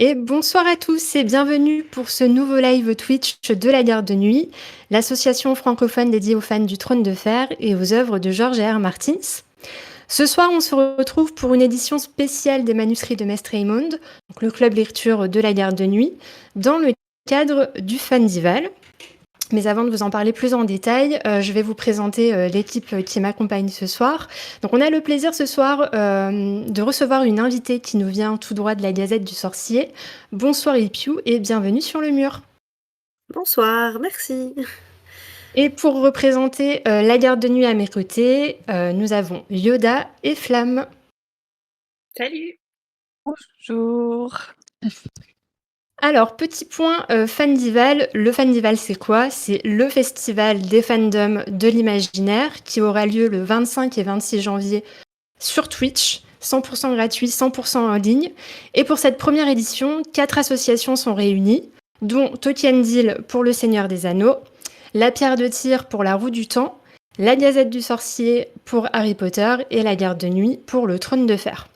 Et bonsoir à tous et bienvenue pour ce nouveau live Twitch de la Garde de Nuit, l'association francophone dédiée aux fans du Trône de Fer et aux œuvres de George R. R. Martins. Ce soir, on se retrouve pour une édition spéciale des manuscrits de Mestre Raymond, donc le club lecture de la Garde de Nuit, dans le cadre du Fandival. Mais avant de vous en parler plus en détail, je vais vous présenter l'équipe qui m'accompagne ce soir. Donc on a le plaisir ce soir de recevoir une invitée qui nous vient tout droit de la Gazette du Sorcier. Bonsoir Ipiu et bienvenue sur le mur. Bonsoir, merci. Et pour représenter la Garde de Nuit à mes côtés, nous avons Yoda et Flamme. Salut. Bonjour. Alors, petit point Fandival. Le Fandival, c'est quoi? C'est le festival des fandoms de l'imaginaire qui aura lieu le 25 et 26 janvier sur Twitch, 100% gratuit, 100% en ligne. Et pour cette première édition, 4 associations sont réunies, dont Tolkien Deal pour Le Seigneur des Anneaux, La Pierre de Tir pour La Roue du Temps, La Gazette du Sorcier pour Harry Potter et La Garde de Nuit pour Le Trône de Fer.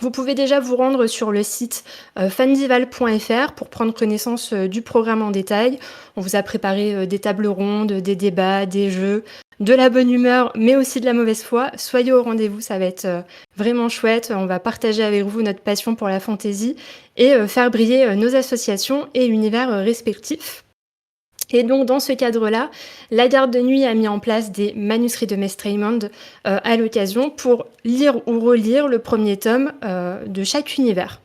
Vous pouvez déjà vous rendre sur le site fandival.fr pour prendre connaissance du programme en détail. On vous a préparé des tables rondes, des débats, des jeux, de la bonne humeur, mais aussi de la mauvaise foi. Soyez au rendez-vous, ça va être vraiment chouette. On va partager avec vous notre passion pour la fantaisie et faire briller nos associations et univers respectifs. Et donc, dans ce cadre-là, la Garde de Nuit a mis en place des manuscrits de Mestre Raymond à l'occasion pour lire ou relire le premier tome de chaque univers.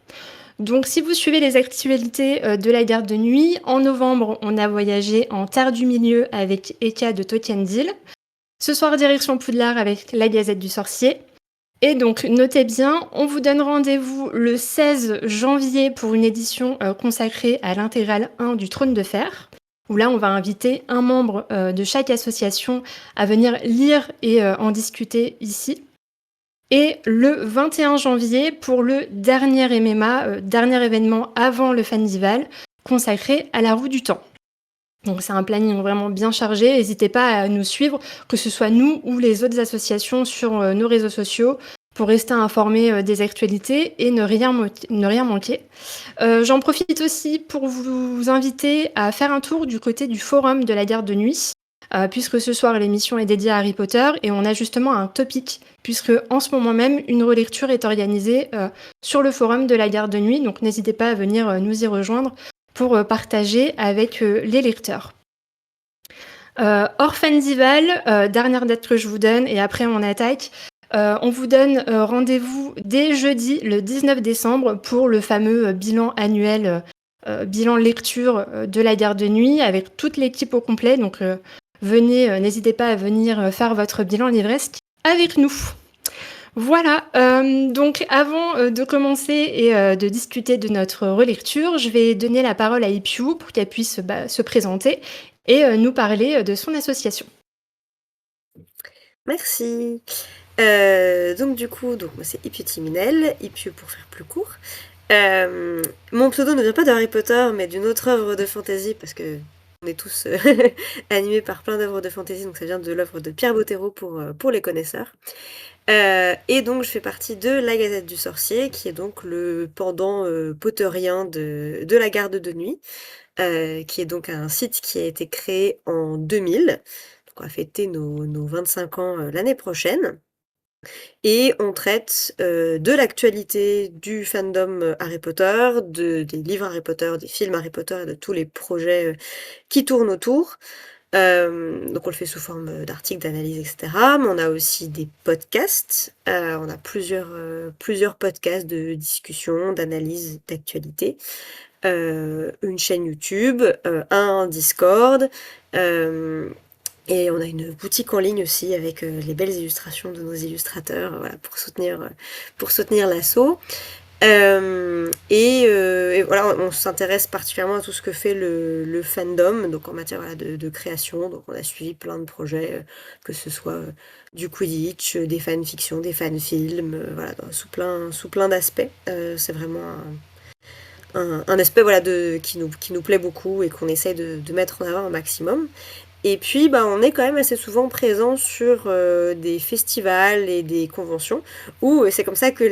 Donc, si vous suivez les actualités de la Garde de Nuit, en novembre, on a voyagé en Terre du Milieu avec Eka de Tolkien Deal. Ce soir, direction Poudlard avec la Gazette du Sorcier. Et donc, notez bien, on vous donne rendez-vous le 16 janvier pour une édition consacrée à l'intégrale 1 du Trône de Fer, où là, on va inviter un membre de chaque association à venir lire et en discuter ici. Et le 21 janvier, pour le dernier MMA, dernier événement avant le Fandival, consacré à la Roue du Temps. Donc c'est un planning vraiment bien chargé. N'hésitez pas à nous suivre, que ce soit nous ou les autres associations sur nos réseaux sociaux, pour rester informés des actualités et ne rien manquer. J'en profite aussi pour vous inviter à faire un tour du côté du forum de la Garde de Nuit, puisque ce soir l'émission est dédiée à Harry Potter et on a justement un topic, puisque en ce moment même une relecture est organisée sur le forum de la Garde de Nuit, donc n'hésitez pas à venir nous y rejoindre pour partager avec les lecteurs. Hors Fandival, dernière date que je vous donne et après on attaque. On vous donne rendez-vous dès jeudi, le 19 décembre, pour le fameux bilan annuel, bilan lecture de la Garde de Nuit, avec toute l'équipe au complet. Donc venez, n'hésitez pas à venir faire votre bilan livresque avec nous. Voilà, donc avant de commencer et de discuter de notre relecture, je vais donner la parole à Ipiu pour qu'elle puisse se présenter et nous parler de son association. Merci. Donc du coup, moi c'est Ipiu Timinel, Ipiu pour faire plus court. Mon pseudo ne vient pas de Harry Potter, mais d'une autre œuvre de fantasy, parce que on est tous animés par plein d'œuvres de fantasy, donc ça vient de l'œuvre de Pierre Bottero pour les connaisseurs. Et donc je fais partie de la Gazette du Sorcier, qui est donc le pendant potterien de la Garde de Nuit, qui est donc un site qui a été créé en 2000. Donc on va fêter nos 25 ans l'année prochaine. Et on traite de l'actualité du fandom Harry Potter, des livres Harry Potter, des films Harry Potter et de tous les projets qui tournent autour. Donc on le fait sous forme d'articles, d'analyses, etc. Mais on a aussi des podcasts. On a plusieurs podcasts de discussion, d'analyse, d'actualité. Une chaîne YouTube, un Discord. Et on a une boutique en ligne aussi avec les belles illustrations de nos illustrateurs, voilà, pour soutenir l'asso. Et voilà, on s'intéresse particulièrement à tout ce que fait le fandom, donc en matière voilà, de création. Donc on a suivi plein de projets, que ce soit du Quidditch, des fanfictions, des fanfilms, voilà, sous plein d'aspects. C'est vraiment un aspect voilà, qui nous plaît beaucoup et qu'on essaye de mettre en avant un maximum. Et puis, on est quand même assez souvent présent sur des festivals et des conventions où c'est comme ça que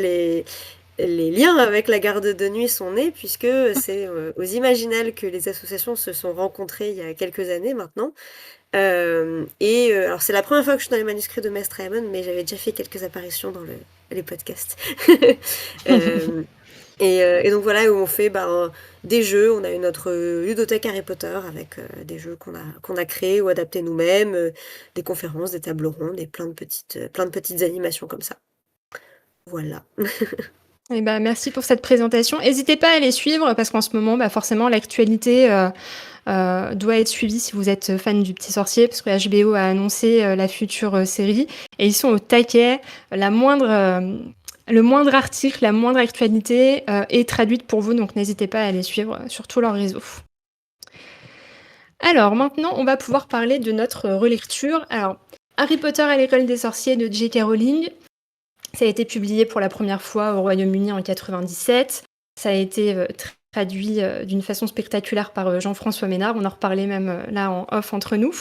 les liens avec la garde de nuit sont nés, puisque c'est aux Imaginales que les associations se sont rencontrées il y a quelques années maintenant. Alors c'est la première fois que je suis dans les manuscrits de Maestre Raymond, mais j'avais déjà fait quelques apparitions dans les podcasts. Et donc voilà, où on fait des jeux. On a eu notre ludothèque Harry Potter avec des jeux qu'on a créés ou adaptés nous-mêmes, des conférences, des tables rondes et plein de petites animations comme ça. Voilà. Et merci pour cette présentation. N'hésitez pas à les suivre parce qu'en ce moment, forcément, l'actualité doit être suivie si vous êtes fan du Petit Sorcier, parce que HBO a annoncé la future série et ils sont au taquet. Le moindre article, la moindre actualité est traduite pour vous, donc n'hésitez pas à les suivre sur tous leurs réseaux. Alors maintenant, on va pouvoir parler de notre relecture. Alors, Harry Potter à l'école des sorciers de J.K. Rowling, ça a été publié pour la première fois au Royaume-Uni en 97. Ça a été traduit d'une façon spectaculaire par Jean-François Ménard. On en reparlait même là en off entre nous.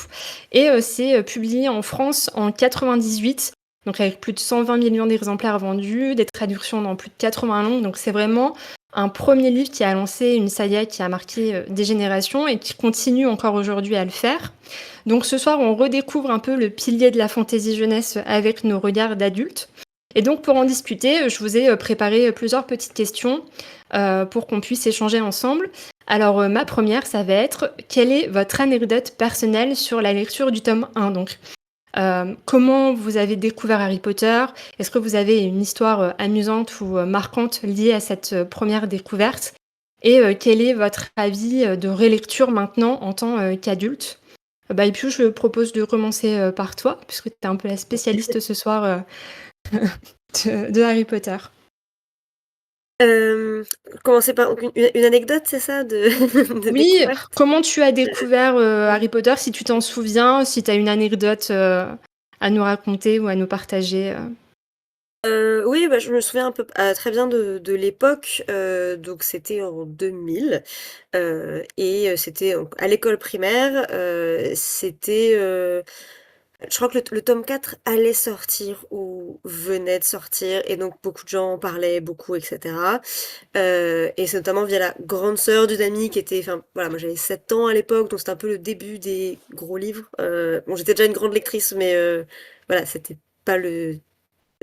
Et c'est publié en France en 98, donc avec plus de 120 millions d'exemplaires vendus, des traductions dans plus de 80 langues. Donc c'est vraiment un premier livre qui a lancé une saga qui a marqué des générations et qui continue encore aujourd'hui à le faire. Donc ce soir, on redécouvre un peu le pilier de la fantaisie jeunesse avec nos regards d'adultes. Et donc pour en discuter, je vous ai préparé plusieurs petites questions pour qu'on puisse échanger ensemble. Alors ma première, ça va être, quelle est votre anecdote personnelle sur la lecture du tome 1 donc comment vous avez découvert Harry Potter? Est-ce que vous avez une histoire amusante ou marquante liée à cette première découverte? Et quel est votre avis de relecture maintenant en tant qu'adulte? Et puis je propose de commencer par toi, puisque tu es un peu la spécialiste ce soir de Harry Potter. Commencer par une anecdote, c'est ça, de Oui, découverte? comment tu as découvert Harry Potter, si tu t'en souviens, si tu as une anecdote à nous raconter ou à nous partager. Oui, je me souviens un peu très bien de l'époque, donc c'était en 2000, c'était à l'école primaire, je crois que le tome 4 allait sortir ou venait de sortir et donc beaucoup de gens en parlaient beaucoup et cetera, et c'est notamment via la grande sœur d'une amie qui était voilà, moi j'avais 7 ans à l'époque, donc c'était un peu le début des gros livres. Bon, j'étais déjà une grande lectrice, mais voilà, c'était pas le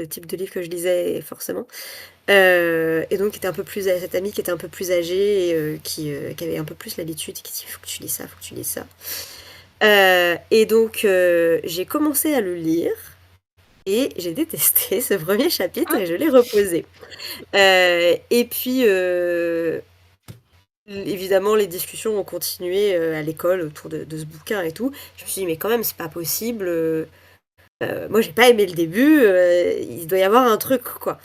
type de livre que je lisais forcément. Et donc cette amie qui était un peu plus âgée et qui avait un peu plus l'habitude et qui dit: «Faut que tu lis ça, faut que tu lises ça». Et donc j'ai commencé à le lire et j'ai détesté ce premier chapitre et je l'ai reposé. Et puis évidemment les discussions ont continué à l'école autour de ce bouquin et tout. Je me suis dit: «Mais quand même, c'est pas possible, moi j'ai pas aimé le début, il doit y avoir un truc, quoi».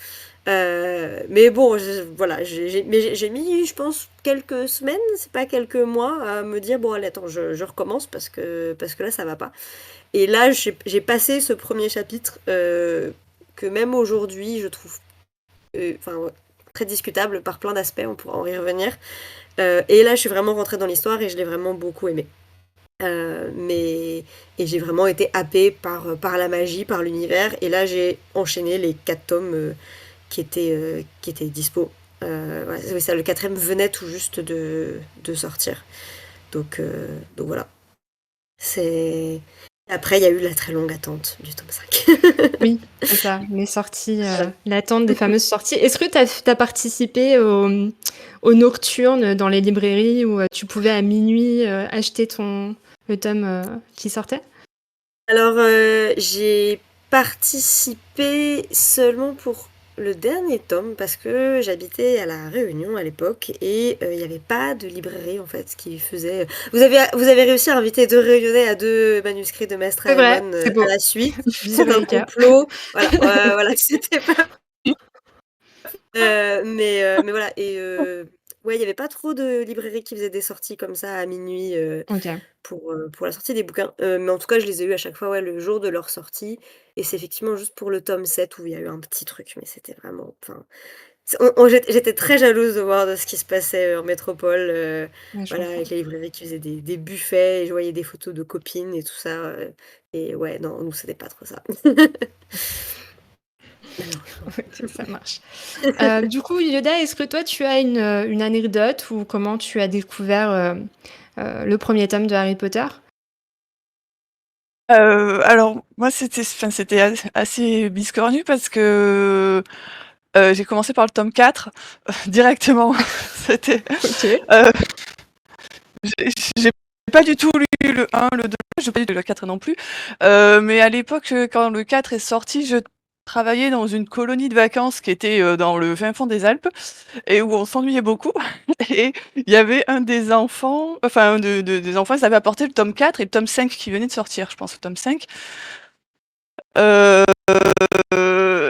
Mais bon, voilà, j'ai mis, je pense, quelques semaines, c'est pas quelques mois, à me dire: «Bon allez, attends, je recommence parce que là ça va pas». Et là j'ai passé ce premier chapitre, que même aujourd'hui je trouve ouais, très discutable par plein d'aspects, on pourra en y revenir. Et là je suis vraiment rentrée dans l'histoire et je l'ai vraiment beaucoup aimé. Et j'ai vraiment été happée par la magie, par l'univers, et là j'ai enchaîné les 4 tomes qui étaient dispo. Ouais, c'est ça, le 4e venait tout juste de sortir. Donc voilà. Après, il y a eu la très longue attente du tome 5. Oui, c'est ça, les sorties, l'attente des fameuses sorties. Est-ce que tu as participé aux nocturnes dans les librairies où tu pouvais à minuit acheter le tome qui sortait? Alors, j'ai participé seulement pour le dernier tome parce que j'habitais à La Réunion à l'époque et il n'y avait pas de librairie en fait qui faisait. Vous avez réussi à inviter 2 Réunionnais à 2 manuscrits de Maestre C'est vrai, Aemon c'est beau. à la suite. Vive C'est un Erika. complot. Voilà, voilà, c'était pas. Mais voilà, et ouais, il n'y avait pas trop de librairies qui faisaient des sorties comme ça à minuit OK. pour la sortie des bouquins. Mais en tout cas, je les ai eus à chaque fois, ouais, le jour de leur sortie. Et c'est effectivement juste pour le tome 7 où il y a eu un petit truc, mais c'était vraiment. J'étais très jalouse de voir de ce qui se passait en métropole, Ouais, je voilà, comprends. avec les librairies qui faisaient des buffets, et je voyais des photos de copines et tout ça. Et ouais, non, nous, c'était pas trop ça. OK, ça marche. Du coup, Yoda, est-ce que toi, tu as une anecdote ou comment tu as découvert, le premier tome de Harry Potter? Alors moi c'était assez biscornu parce que, j'ai commencé par le tome 4 directement. C'était, OK. heu, j'ai pas du tout lu le 1, le 2, j'ai pas lu le 4 non plus, mais à l'époque, quand le 4 est sorti, je travaillais dans une colonie de vacances qui était, dans le fin fond des Alpes et où on s'ennuyait beaucoup et il y avait un des enfants, enfin un des enfants, ils avaient apporté le tome 4 et le tome 5 qui venait de sortir, je pense, le tome 5. Heu,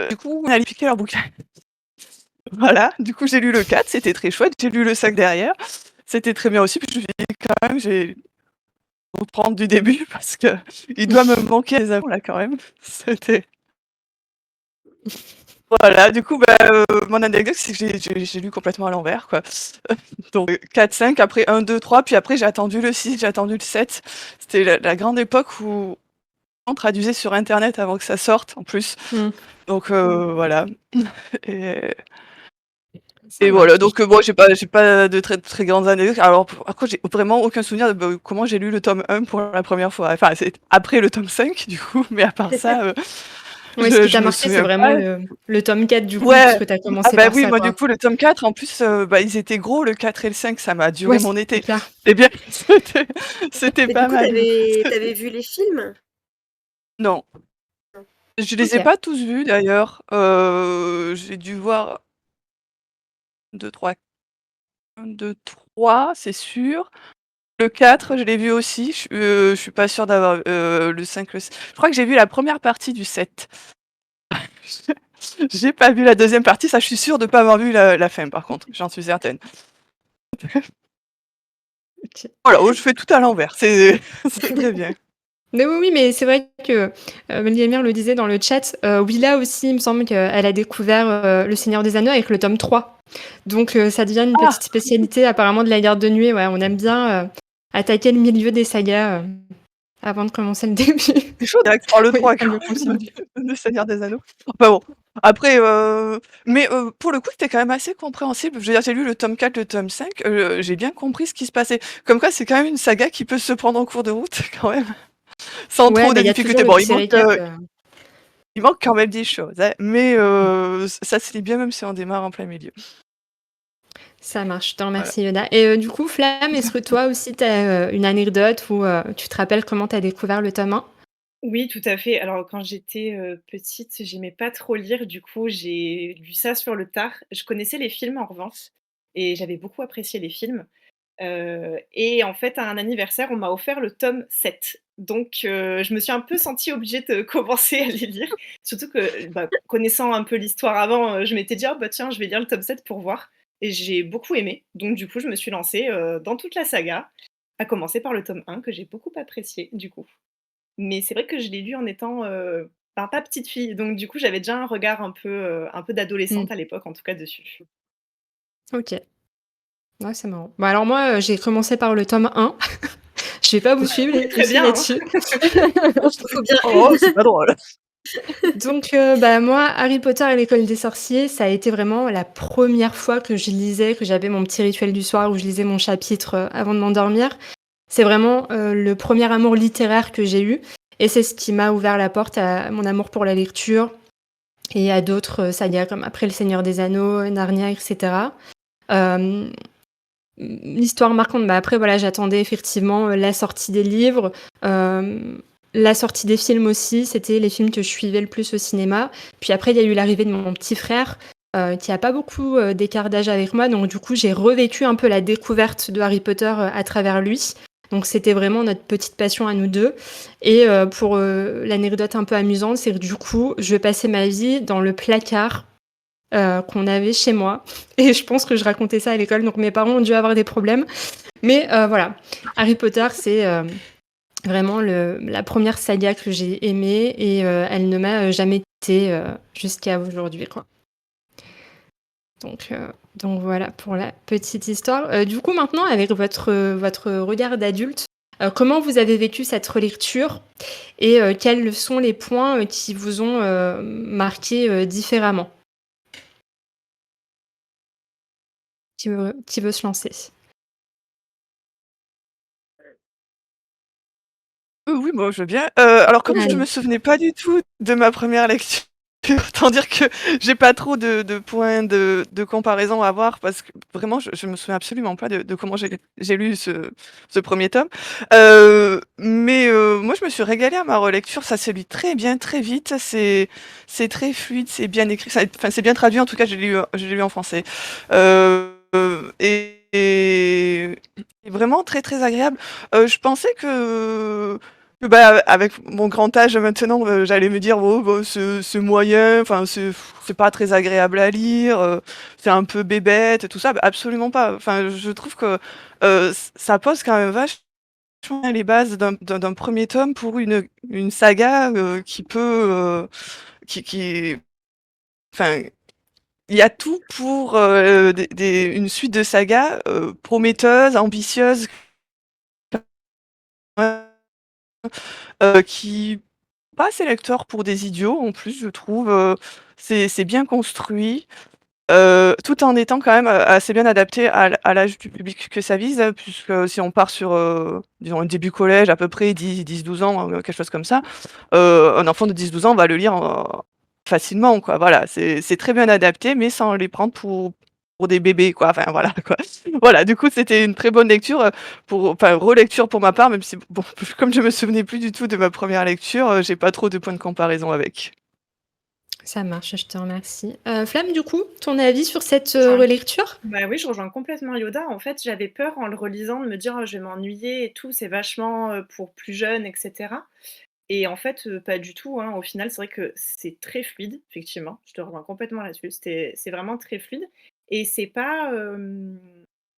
du coup, on allait piquer leur bouquin. Voilà, du coup, j'ai lu le 4, c'était très chouette. J'ai lu le 5 derrière, c'était très bien aussi. Puis je me suis dit: «Quand même, je vais reprendre du début parce qu'il doit me manquer les avant là quand même». C'était voilà, du coup, mon anecdote, c'est que j'ai lu complètement à l'envers, quoi. Donc 4-5, après 1-2-3, puis après j'ai attendu le 6, j'ai attendu le 7. C'était la grande époque où on traduisait sur internet avant que ça sorte, en plus. Mmh. Donc voilà et Ça Et marche. voilà, donc bon, j'ai pas de très grandes anecdotes. Alors après, j'ai vraiment aucun souvenir de, comment j'ai lu le tome 1 pour la première fois. Enfin, c'est après le tome 5 du coup, mais à part ça, Ouais, ce qui je t'a me marqué, c'est souviens vraiment pas. le tome 4 du coup, Ouais, puisque tu as ah commencé bah par oui, ça, moi du quoi. coup le tome 4 en plus, ils étaient gros le 4 et le 5, ça m'a Ouais, duré mon c'est été. clair. Eh bien, c'était Mais du pas coup, mal. t'avais vu les films? Non, je les ai OK. pas tous vus d'ailleurs, j'ai dû voir 2, 3, 1, 2, 3, c'est sûr. Le 4, je l'ai vu aussi, je suis pas sûre d'avoir, le 5, je crois que j'ai vu la première partie du 7. J'ai pas vu la deuxième partie, ça je suis sûre de pas avoir vu la fin par contre, j'en suis certaine. OK. Voilà, oh je fais tout à l'envers, c'est c'est très bien. Mais oui, oui, mais c'est vrai que, Melgamir le disait dans le chat, Willa aussi, il me semble qu'elle a découvert, Le Seigneur des Anneaux avec le tome 3. Donc ça devient une Ah! petite spécialité apparemment de la garde de nuée, ouais, on aime bien, attaquer le milieu des sagas, avant de commencer le début. C'est chaud direct par le Oui, 3 ça quand mieux même, fonctionne. Le Seigneur des Anneaux. Enfin bon, après, mais pour le coup, c'était quand même assez compréhensible. Je veux dire, j'ai lu le tome 4, le tome 5, j'ai bien compris ce qui se passait. Comme quoi, c'est quand même une saga qui peut se prendre en cours de route quand même, sans Ouais, trop bah, de il y a toujours difficultés. le Bon, petit récap, il manque quand même des choses, hein, mais mmh. ça se lit bien même si on démarre en plein milieu. Ça marche, je te Voilà. remercie Yoda et du coup Flamme, est-ce que toi aussi tu as, une anecdote ou tu te rappelles comment tu as découvert le tome 1? Oui, tout à fait. Alors quand j'étais, petite, j'aimais pas trop lire, du coup, j'ai lu ça sur le tard. Je connaissais les films en revanche et j'avais beaucoup apprécié les films, et en fait, à un anniversaire, on m'a offert le tome 7. Donc je me suis un peu sentie obligée de commencer à les lire. Surtout que, bah, connaissant un peu l'histoire avant, je m'étais dit: «Oh bah tiens, je vais lire le tome 7 pour voir» et j'ai beaucoup aimé. Donc du coup, je me suis lancée, dans toute la saga, à commencer par le tome 1 que j'ai beaucoup apprécié, du coup. Mais c'est vrai que je l'ai lu en étant, ben, pas petite fille, donc du coup, j'avais déjà un peu Mmh. d'adolescente à l'époque, en tout cas, dessus. OK. Ouais, c'est marrant. Bah, alors moi, j'ai commencé par le tome 1. Je vais pas vous suivre les Très filles bien, hein. là-dessus. Faut bien Oh, une. c'est pas drôle. Donc bah, moi, Harry Potter et l'école des sorciers, ça a été vraiment la première fois que je lisais, que j'avais mon petit rituel du soir où je lisais mon chapitre, avant de m'endormir. C'est vraiment, le premier amour littéraire que j'ai eu et c'est ce qui m'a ouvert la porte à mon amour pour la lecture et à d'autres, sagas comme après Le Seigneur des Anneaux, Narnia et cetera. Hem, l'histoire marquante, bah, après voilà, j'attendais effectivement, la sortie des livres, hem, la sortie des films aussi, c'était les films que je suivais le plus au cinéma. Puis après, il y a eu l'arrivée de mon petit frère, qui a pas beaucoup, d'écart d'âge avec moi, donc du coup, j'ai revécu un peu la découverte de Harry Potter, à travers lui. Donc c'était vraiment notre petite passion à nous 2 et pour, l'anecdote un peu amusante, c'est que du coup, je passais ma vie dans le placard qu'on avait chez moi et je pense que je racontais ça à l'école, donc mes parents ont dû avoir des problèmes. Mais voilà, Harry Potter, c'est, vraiment la première saga que j'ai aimée et elle ne m'a, jamais quittée, jusqu'à aujourd'hui, quoi. Donc voilà pour la petite histoire. Du coup, maintenant avec votre regard d'adulte, Comment vous avez vécu cette relecture et quels sont les points, qui vous ont, marqué, différemment? Qui veut se lancer? Oui, moi, je veux bien. Alors comme je Allez. me souvenais pas du tout de ma première lecture, autant dire que j'ai pas trop de points de comparaison à avoir parce que vraiment je me souviens absolument pas de comment j'ai lu ce 1er tome. Moi je me suis régalée à ma relecture, ça se lit très bien, très vite, c'est très fluide, c'est bien écrit, enfin c'est bien traduit en tout cas, je l'ai lu en français. Et vraiment très, très agréable. Je pensais que, avec mon grand âge maintenant, j'allais me dire: «Oh bah, c'est moyen, enfin c'est pas très agréable à lire, c'est un peu bébête et tout ça». Bah, absolument pas. Enfin, je trouve que, ça pose quand même vachement les bases d'un 1er tome pour une saga, qui peut, qui enfin, il y a tout pour, une suite de sagas, prometteuses, ambitieuses, qui pas assez lecteur pour des idiots en plus je trouve, c'est bien construit, tout en étant quand même, assez bien adapté à l'âge du public que ça vise, puisque si on part sur, disons un début collège à peu près 10-12 ans, quelque chose comme ça, un enfant de 10-12 ans va le lire, facilement quoi, voilà. C'est très bien adapté, mais sans les prendre pour des bébés quoi, enfin voilà quoi. Voilà, du coup c'était une très bonne lecture, relecture pour ma part, même si bon, comme je me souvenais plus du tout de ma première lecture, j'ai pas trop de points de comparaison avec. Ça marche, je te remercie. Flamme, du coup, ton avis sur cette, Je rejoins relecture? Bah oui, je rejoins complètement Yoda. En fait, j'avais peur en le relisant de me dire: «Oh, je vais m'ennuyer et tout, c'est vachement, pour plus jeunes et cetera» et en fait, pas du tout, hein. Au final, c'est vrai que c'est très fluide, effectivement. Je te rejoins complètement là-dessus. C'est vraiment très fluide et c'est pas,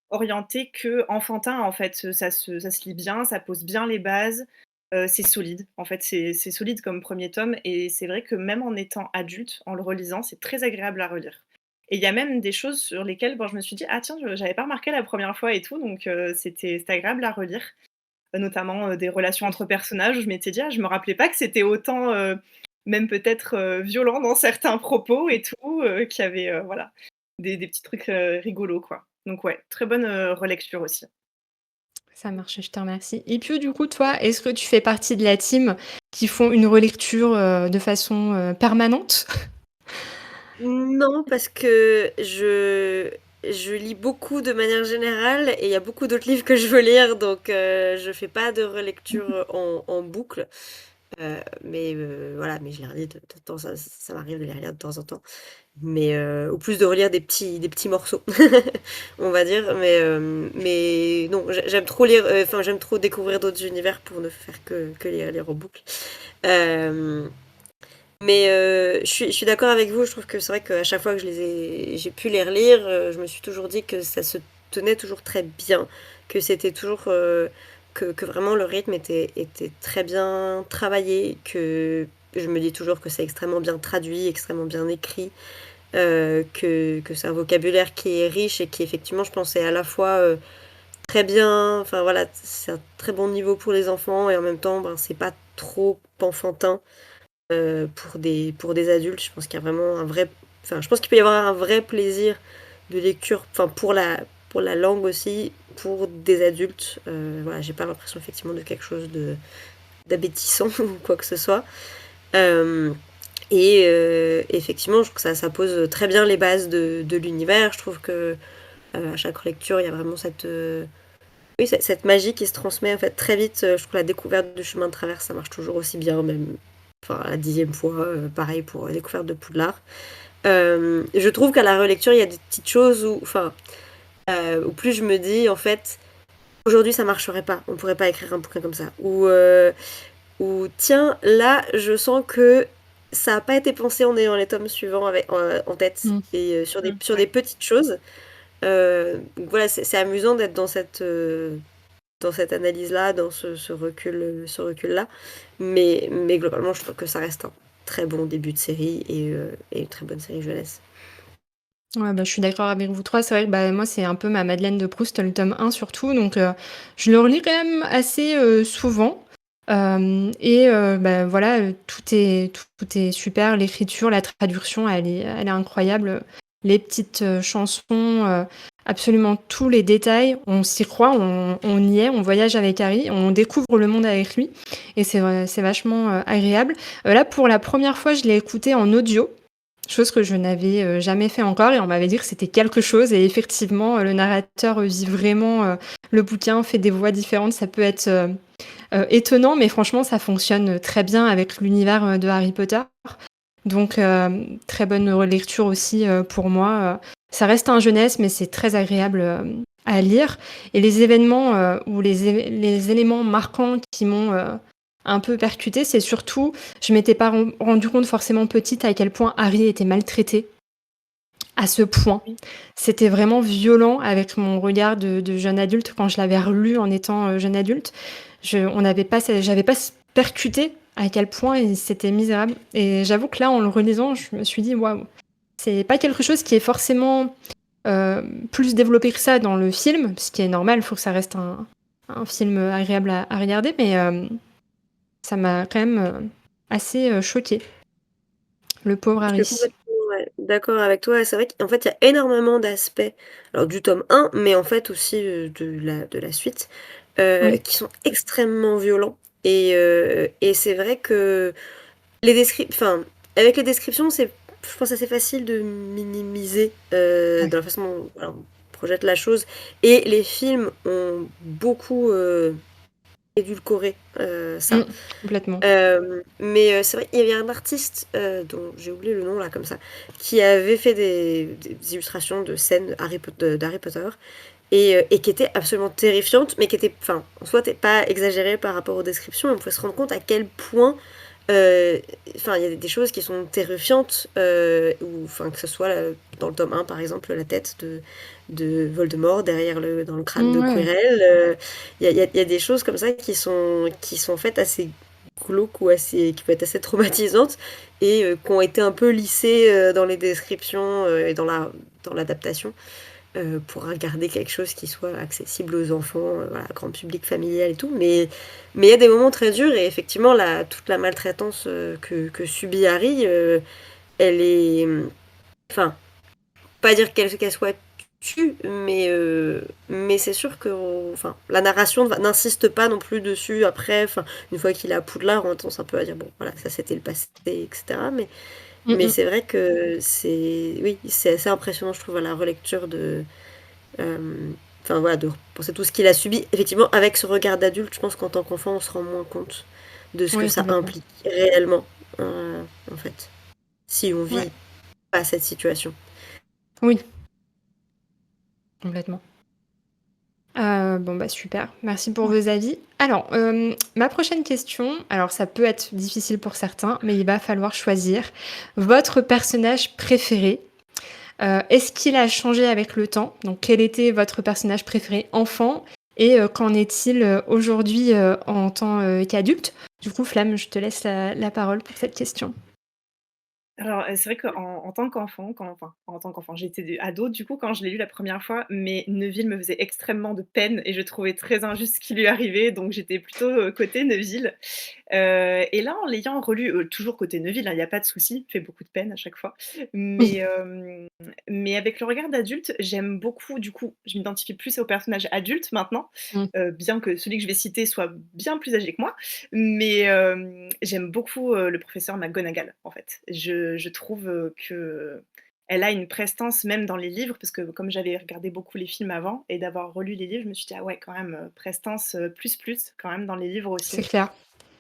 orienté qu'enfantin, en fait. Ça se lit bien, ça pose bien les bases, c'est solide. En fait, c'est solide comme 1er tome et c'est vrai que même en étant adulte, en le relisant, c'est très agréable à relire et il y a même des choses sur lesquelles, bon, je me suis dit: «Ah tiens, je j'avais pas remarqué la première fois et tout», donc c'était agréable à relire, notamment, des relations entre personnages où je m'étais dit: «Ah, je me rappelais pas que c'était autant, même peut-être, violent dans certains propos et tout, qu'il y avait, voilà, des petits trucs, rigolos, quoi». Donc ouais, très bonne, relecture aussi. Ça marche, je te remercie. Et puis, du coup, toi, est-ce que tu fais partie de la team qui font une relecture, de façon, permanente? Non, parce que je lis beaucoup de manière générale et il y a beaucoup d'autres livres que je veux lire, donc je fais pas de relecture en boucle. Voilà, mais je les relis de temps, ça m'arrive de les relire de temps en temps. Ou plus de relire des petits morceaux, on va dire. Mais non, j'aime trop lire, enfin j'aime trop découvrir d'autres univers pour ne faire que les lire en boucle. Euh, je suis d'accord avec vous, je trouve que c'est vrai qu'à chaque fois que j'ai pu les relire, je me suis toujours dit que ça se tenait toujours très bien, que c'était toujours, que vraiment le rythme était très bien travaillé, que je me dis toujours que c'est extrêmement bien traduit, extrêmement bien écrit, que c'est un vocabulaire qui est riche et qui effectivement je pense est à la fois, très bien, enfin voilà, c'est un très bon niveau pour les enfants et en même temps, ben, c'est pas trop enfantin. Pour des adultes, je pense qu'il y a vraiment un vrai, enfin, je pense qu'il peut y avoir un vrai plaisir de lecture, enfin, pour la langue aussi, pour des adultes. Voilà, j'ai pas l'impression effectivement de quelque chose d'abétissant ou quoi que ce soit. Effectivement, je trouve que ça pose très bien les bases de l'univers. Je trouve que à chaque lecture, il y a vraiment oui, cette magie qui se transmet en fait très vite. Je trouve que la découverte du chemin de traverse, ça marche toujours aussi bien, même enfin, à la 10e fois, pareil pour la découverte de Poudlard. Je trouve qu'à la relecture, il y a des petites choses où, enfin, où plus je me dis, en fait, aujourd'hui ça marcherait pas, on pourrait pas écrire un bouquin comme ça. Ou tiens, là, je sens que ça a pas été pensé en ayant les tomes suivants en tête, Mmh. et sur des Ouais. petites choses. Donc voilà, c'est amusant d'être dans cette analyse-là, dans ce recul-là. Mais globalement, je trouve que ça reste un très bon début de série et une très bonne série jeunesse. Ouais, bah, je suis d'accord avec vous 3. C'est vrai que, bah, moi, c'est un peu ma Madeleine de Proust, le tome 1 surtout, donc je le relis quand même assez, souvent, et bah, voilà, tout est super. L'écriture, la traduction, elle est incroyable, les petites, chansons, absolument tous les détails, on s'y croit, on y est, on voyage avec Harry, on découvre le monde avec lui et c'est vachement, agréable. Là, pour la première fois, je l'ai écouté en audio. Chose que je n'avais, jamais fait encore et on m'avait dit que c'était quelque chose et effectivement, le narrateur, vit vraiment, le bouquin, fait des voix différentes. Ça peut être, étonnant, mais franchement, ça fonctionne, très bien avec l'univers, de Harry Potter. Donc très bonne relecture aussi, pour moi, ça reste un jeunesse, mais c'est très agréable, à lire et les événements, ou les éléments marquants qui m'ont, un peu percutée, c'est surtout je m'étais pas rendu compte forcément petite à quel point Harry était maltraité, à ce point. Oui. C'était vraiment violent avec mon regard de jeune adulte quand je l'avais relu en étant, jeune adulte. J'avais pas percuté à quel point c'était misérable et j'avoue que là, en le relisant, je me suis dit: «Waouh, c'est pas quelque chose qui est forcément, plus développé que ça dans le film», ce qui est normal, il faut que ça reste un film, agréable à regarder, mais ça m'a quand même, assez, choquée, le pauvre Je suis Harry. complètement, ouais, d'accord avec toi. C'est vrai qu'en fait, il y a énormément d'aspects, alors du tome 1, mais en fait aussi, de la suite, Oui, qui sont extrêmement violents et c'est vrai que avec les descriptions, je pense assez facile de minimiser, ouais. dans la façon dont, voilà, on projette la chose et les films ont beaucoup, édulcoré, ça. Mmh, complètement. Mais c'est vrai, il y avait un artiste, dont j'ai oublié le nom là comme ça, qui avait fait des illustrations de scènes d'Harry Potter et qui étaient absolument terrifiantes, mais qui étaient, enfin, en soi, pas exagérées par rapport aux descriptions. On pouvait se rendre compte à quel point, heu, enfin, il y a des choses qui sont terrifiantes, ou enfin, que ce soit, dans le tome 1 par exemple, la tête de Voldemort dans le crâne de Mmh, ouais. Quirrell, il y a des choses comme ça qui sont en fait assez glauques ou qui peuvent être assez traumatisantes et qui ont été un peu lissées, dans les descriptions, et dans l'adaptation, pour garder quelque chose qui soit accessible aux enfants, voilà, grand public familial et tout. Mais il y a des moments très durs et effectivement toute la maltraitance, que subit Harry, elle est, enfin, pas dire qu'elle soit tue, mais c'est sûr que, enfin, la narration n'insiste pas non plus dessus après, enfin, une fois qu'il est à Poudlard, on a tendance un peu à dire: «Bon, voilà, ça c'était le passé» et cetera, Mmh mais mh. c'est vrai que oui, c'est assez impressionnant, je trouve, à la relecture enfin, voilà, de penser tout ce qu'il a subi. Effectivement, avec ce regard d'adulte, je pense qu'en tant qu'enfant, on se rend moins compte de ce que Oui, ça complètement. implique réellement, en fait, si on Ouais. vit pas cette situation. Oui, complètement. Bon, bah, super. Merci pour vos avis. Alors, ma prochaine question, alors ça peut être difficile pour certains, mais il va falloir choisir. Votre personnage préféré, est-ce qu'il a changé avec le temps? Donc quel était votre personnage préféré enfant et qu'en est-il, aujourd'hui, en tant, qu'adulte? Du coup, Flamme, je te laisse la parole pour cette question. Alors, c'est vrai qu'en tant qu'enfant, en tant qu'enfant, j'étais ado du coup quand je l'ai lu la première fois, mais Neville me faisait extrêmement de peine et je trouvais très injuste ce qui lui arrivait, donc j'étais plutôt, côté Neville. Et là, en l'ayant relu, toujours côté Neville, hein, il y a pas de souci, il fait beaucoup de peine à chaque fois. Mais, Oui. mais avec le regard d'adulte, j'aime beaucoup du coup, je m'identifie plus au personnage adulte maintenant, Mmh. bien que celui que je vais citer soit bien plus âgé que moi. Mais, j'aime beaucoup, le professeur McGonagall, en fait. Je trouve, qu'elle a une prestance même dans les livres, parce que comme j'avais regardé beaucoup les films avant et d'avoir relu les livres, je me suis dit: «Ah ouais, quand même, prestance, plus, plus, quand même dans les livres C'est aussi». clair.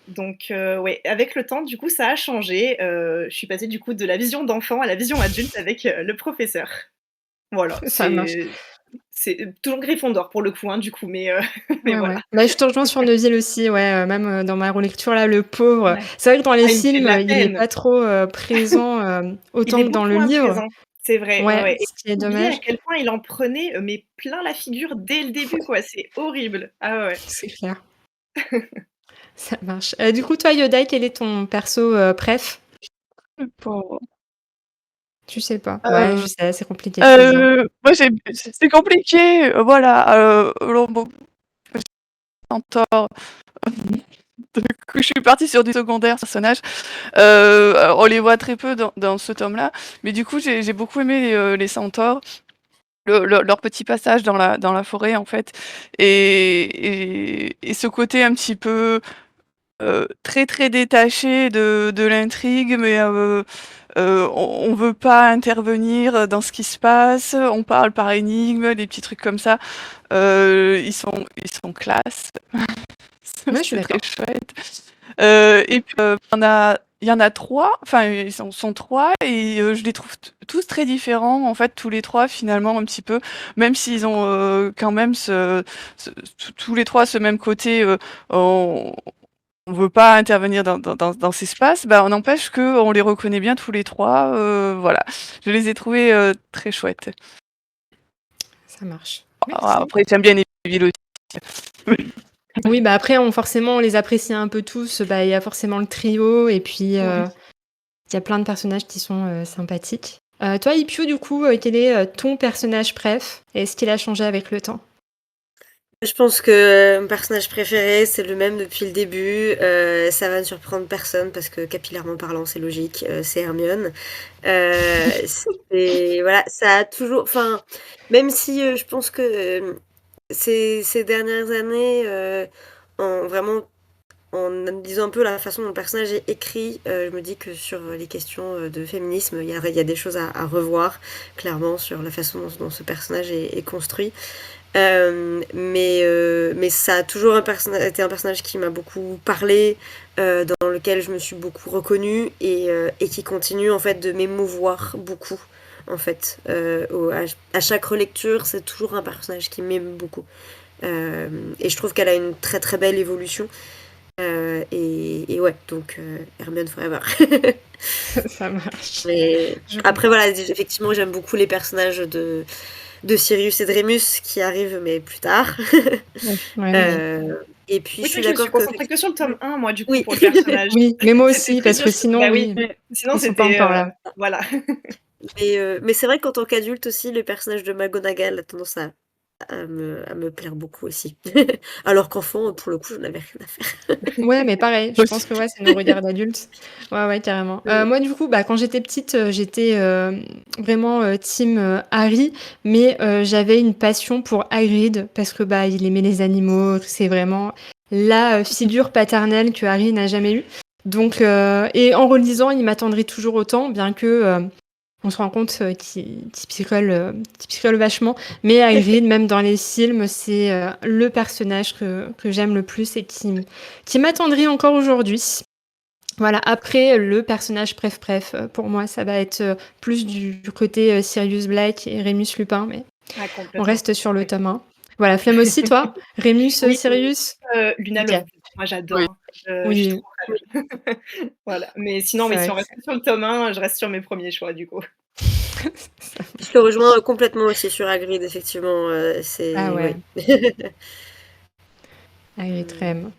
Donc, ouais, avec le temps, du coup, ça a changé, je suis passée du coup de la vision d'enfant à la vision adulte avec, le professeur. Voilà, Ça marche. c'est toujours Gryffondor pour le coup, hein, du coup, mais, mais Ouais, voilà. ouais. Bah, je te rejoins sur Neville aussi, ouais, même, dans ma relecture là, le pauvre, Ouais. c'est vrai que dans les Ah, il me fait de films, la il est peine. pas trop, présent, Il autant est que dans beaucoup le moins livre. présent, c'est vrai, ouais, Ouais, ouais, et ce qui est j'ai oublié à dommage. quel point il en prenait, mais plein la figure dès le début, quoi, c'est horrible. Ah ouais, ouais. C'est clair, ça marche. Du coup, toi, Yoda, quel est ton perso, préf? Le pauvre. Tu sais pas? Ouais, je Heu sais, c'est compliqué de choisir. moi c'est compliqué, voilà, alors bon, Centaure, du coup je suis partie sur du secondaire personnage. Alors on les voit très peu dans ce tome-là, mais du coup j'ai beaucoup aimé les centaures, leur petit passage dans la forêt en fait et ce côté un petit peu, très, très détaché de l'intrigue, mais on veut pas intervenir dans ce qui se passe, on parle par énigme, des petits trucs comme ça. Ils sont classe. Ça, Ouais, je suis c'est très d'accord. chouette. Et puis, il y en a 3, enfin, ils sont 3 et je les trouve tous très différents, en fait, tous les 3 finalement un petit peu, même s'ils ont, quand même tous les 3 ce même côté, on on veut pas intervenir dans ces espaces, bah, on n'empêche qu'on les reconnaît bien tous les 3. Voilà. Je les ai trouvés, très chouettes. Ça marche. A Merci. après j'aime bien Neville aussi. Oui, bah, après on les apprécie un peu tous, bah, il y a forcément le trio et puis, Ouais. il y a plein de personnages qui sont, sympathiques. Toi, Ipio, du coup, quel est, ton personnage préf et est-ce qu'il a changé avec le temps? Je pense que mon personnage préféré, c'est le même depuis le début. Ça va ne surprendre personne parce que capillairement parlant, c'est logique. C'est Hermione. Voilà, ça a toujours. Enfin, même si je pense que ces dernières années, vraiment en analysant un peu la façon dont le personnage est écrit, je me dis que sur les questions de féminisme, il y a des choses à revoir, clairement, sur la façon dont ce personnage est construit. Mais ça a toujours été un personnage qui m'a beaucoup parlé, dans lequel je me suis beaucoup reconnue et qui continue en fait de m'émouvoir beaucoup. En fait, à chaque relecture, c'est toujours un personnage qui m'aime beaucoup. Et je trouve qu'elle a une très très belle évolution. Et ouais, donc Hermione Forever. Ça marche. Mais Je après, comprends. voilà, effectivement, j'aime beaucoup les personnages de Sirius et de Rémus qui arrivent, mais plus tard. Ouais, ouais, oui, oui. Et puis, je Oui, c'est suis vrai que je me suis d'accord que. concentrée que sur le tome 1, moi, du coup, Oui. pour le personnage. Oui, mais moi C'était aussi, très parce dur. que sinon, Bah oui, oui, sinon ils sont pas c'était, encore là. voilà. Mais c'est vrai qu'en tant qu'adulte aussi, le personnage de McGonagall a tendance à me plaire beaucoup aussi. Alors qu'enfant, pour le coup, je n'avais rien à faire. Ouais, mais pareil, je pense que, ouais, c'est nos regards d'adultes. Ouais, ouais, carrément. Mm. Moi, du coup, bah, quand j'étais petite, j'étais, vraiment, team, Harry, mais j'avais une passion pour Hagrid parce que, bah, il aimait les animaux, c'est vraiment la, figure paternelle que Harry n'a jamais eue. Donc et en relisant, il m'attendrit toujours autant, bien que, on se rend compte, qu'il picole vachement. Mais Hagrid, même dans les films, c'est, le personnage que j'aime le plus et qui m'attendrit encore aujourd'hui. Voilà, après le personnage préf, pour moi, ça va être, plus du côté, Sirius Black et Rémus Lupin, mais Ah, on complètement. reste sur le Oui. tome 1. Voilà, Flemme aussi, toi? Rémus, Oui, Sirius? Luna OK. Lovegood, moi Oui. j'adore, hein. Je suis Oui, trop fan. Voilà, mais sinon, c'est mais si vrai on que reste sur le tome 1, je reste sur mes premiers choix, du coup. ça Je te rejoins complètement aussi sur Hagrid, effectivement. ah C'est. ouais, Oui. Hagrid Mm. Trem.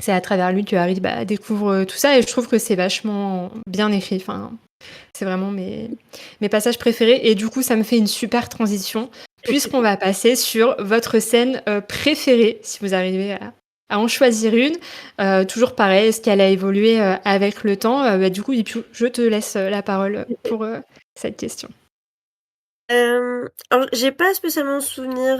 C'est à travers lui que Harry, bah, découvre, tout ça et je trouve que c'est vachement bien écrit. Enfin, c'est vraiment mes passages préférés et du coup, ça me fait une super transition puisqu'on va passer sur votre scène, préférée, si vous arrivez à en choisir une. Toujours pareil, est-ce qu'elle a évolué, avec le temps? Bah, du coup, Ipiou, je te laisse, la parole, pour, cette question. Alors, j'ai pas spécialement souvenir,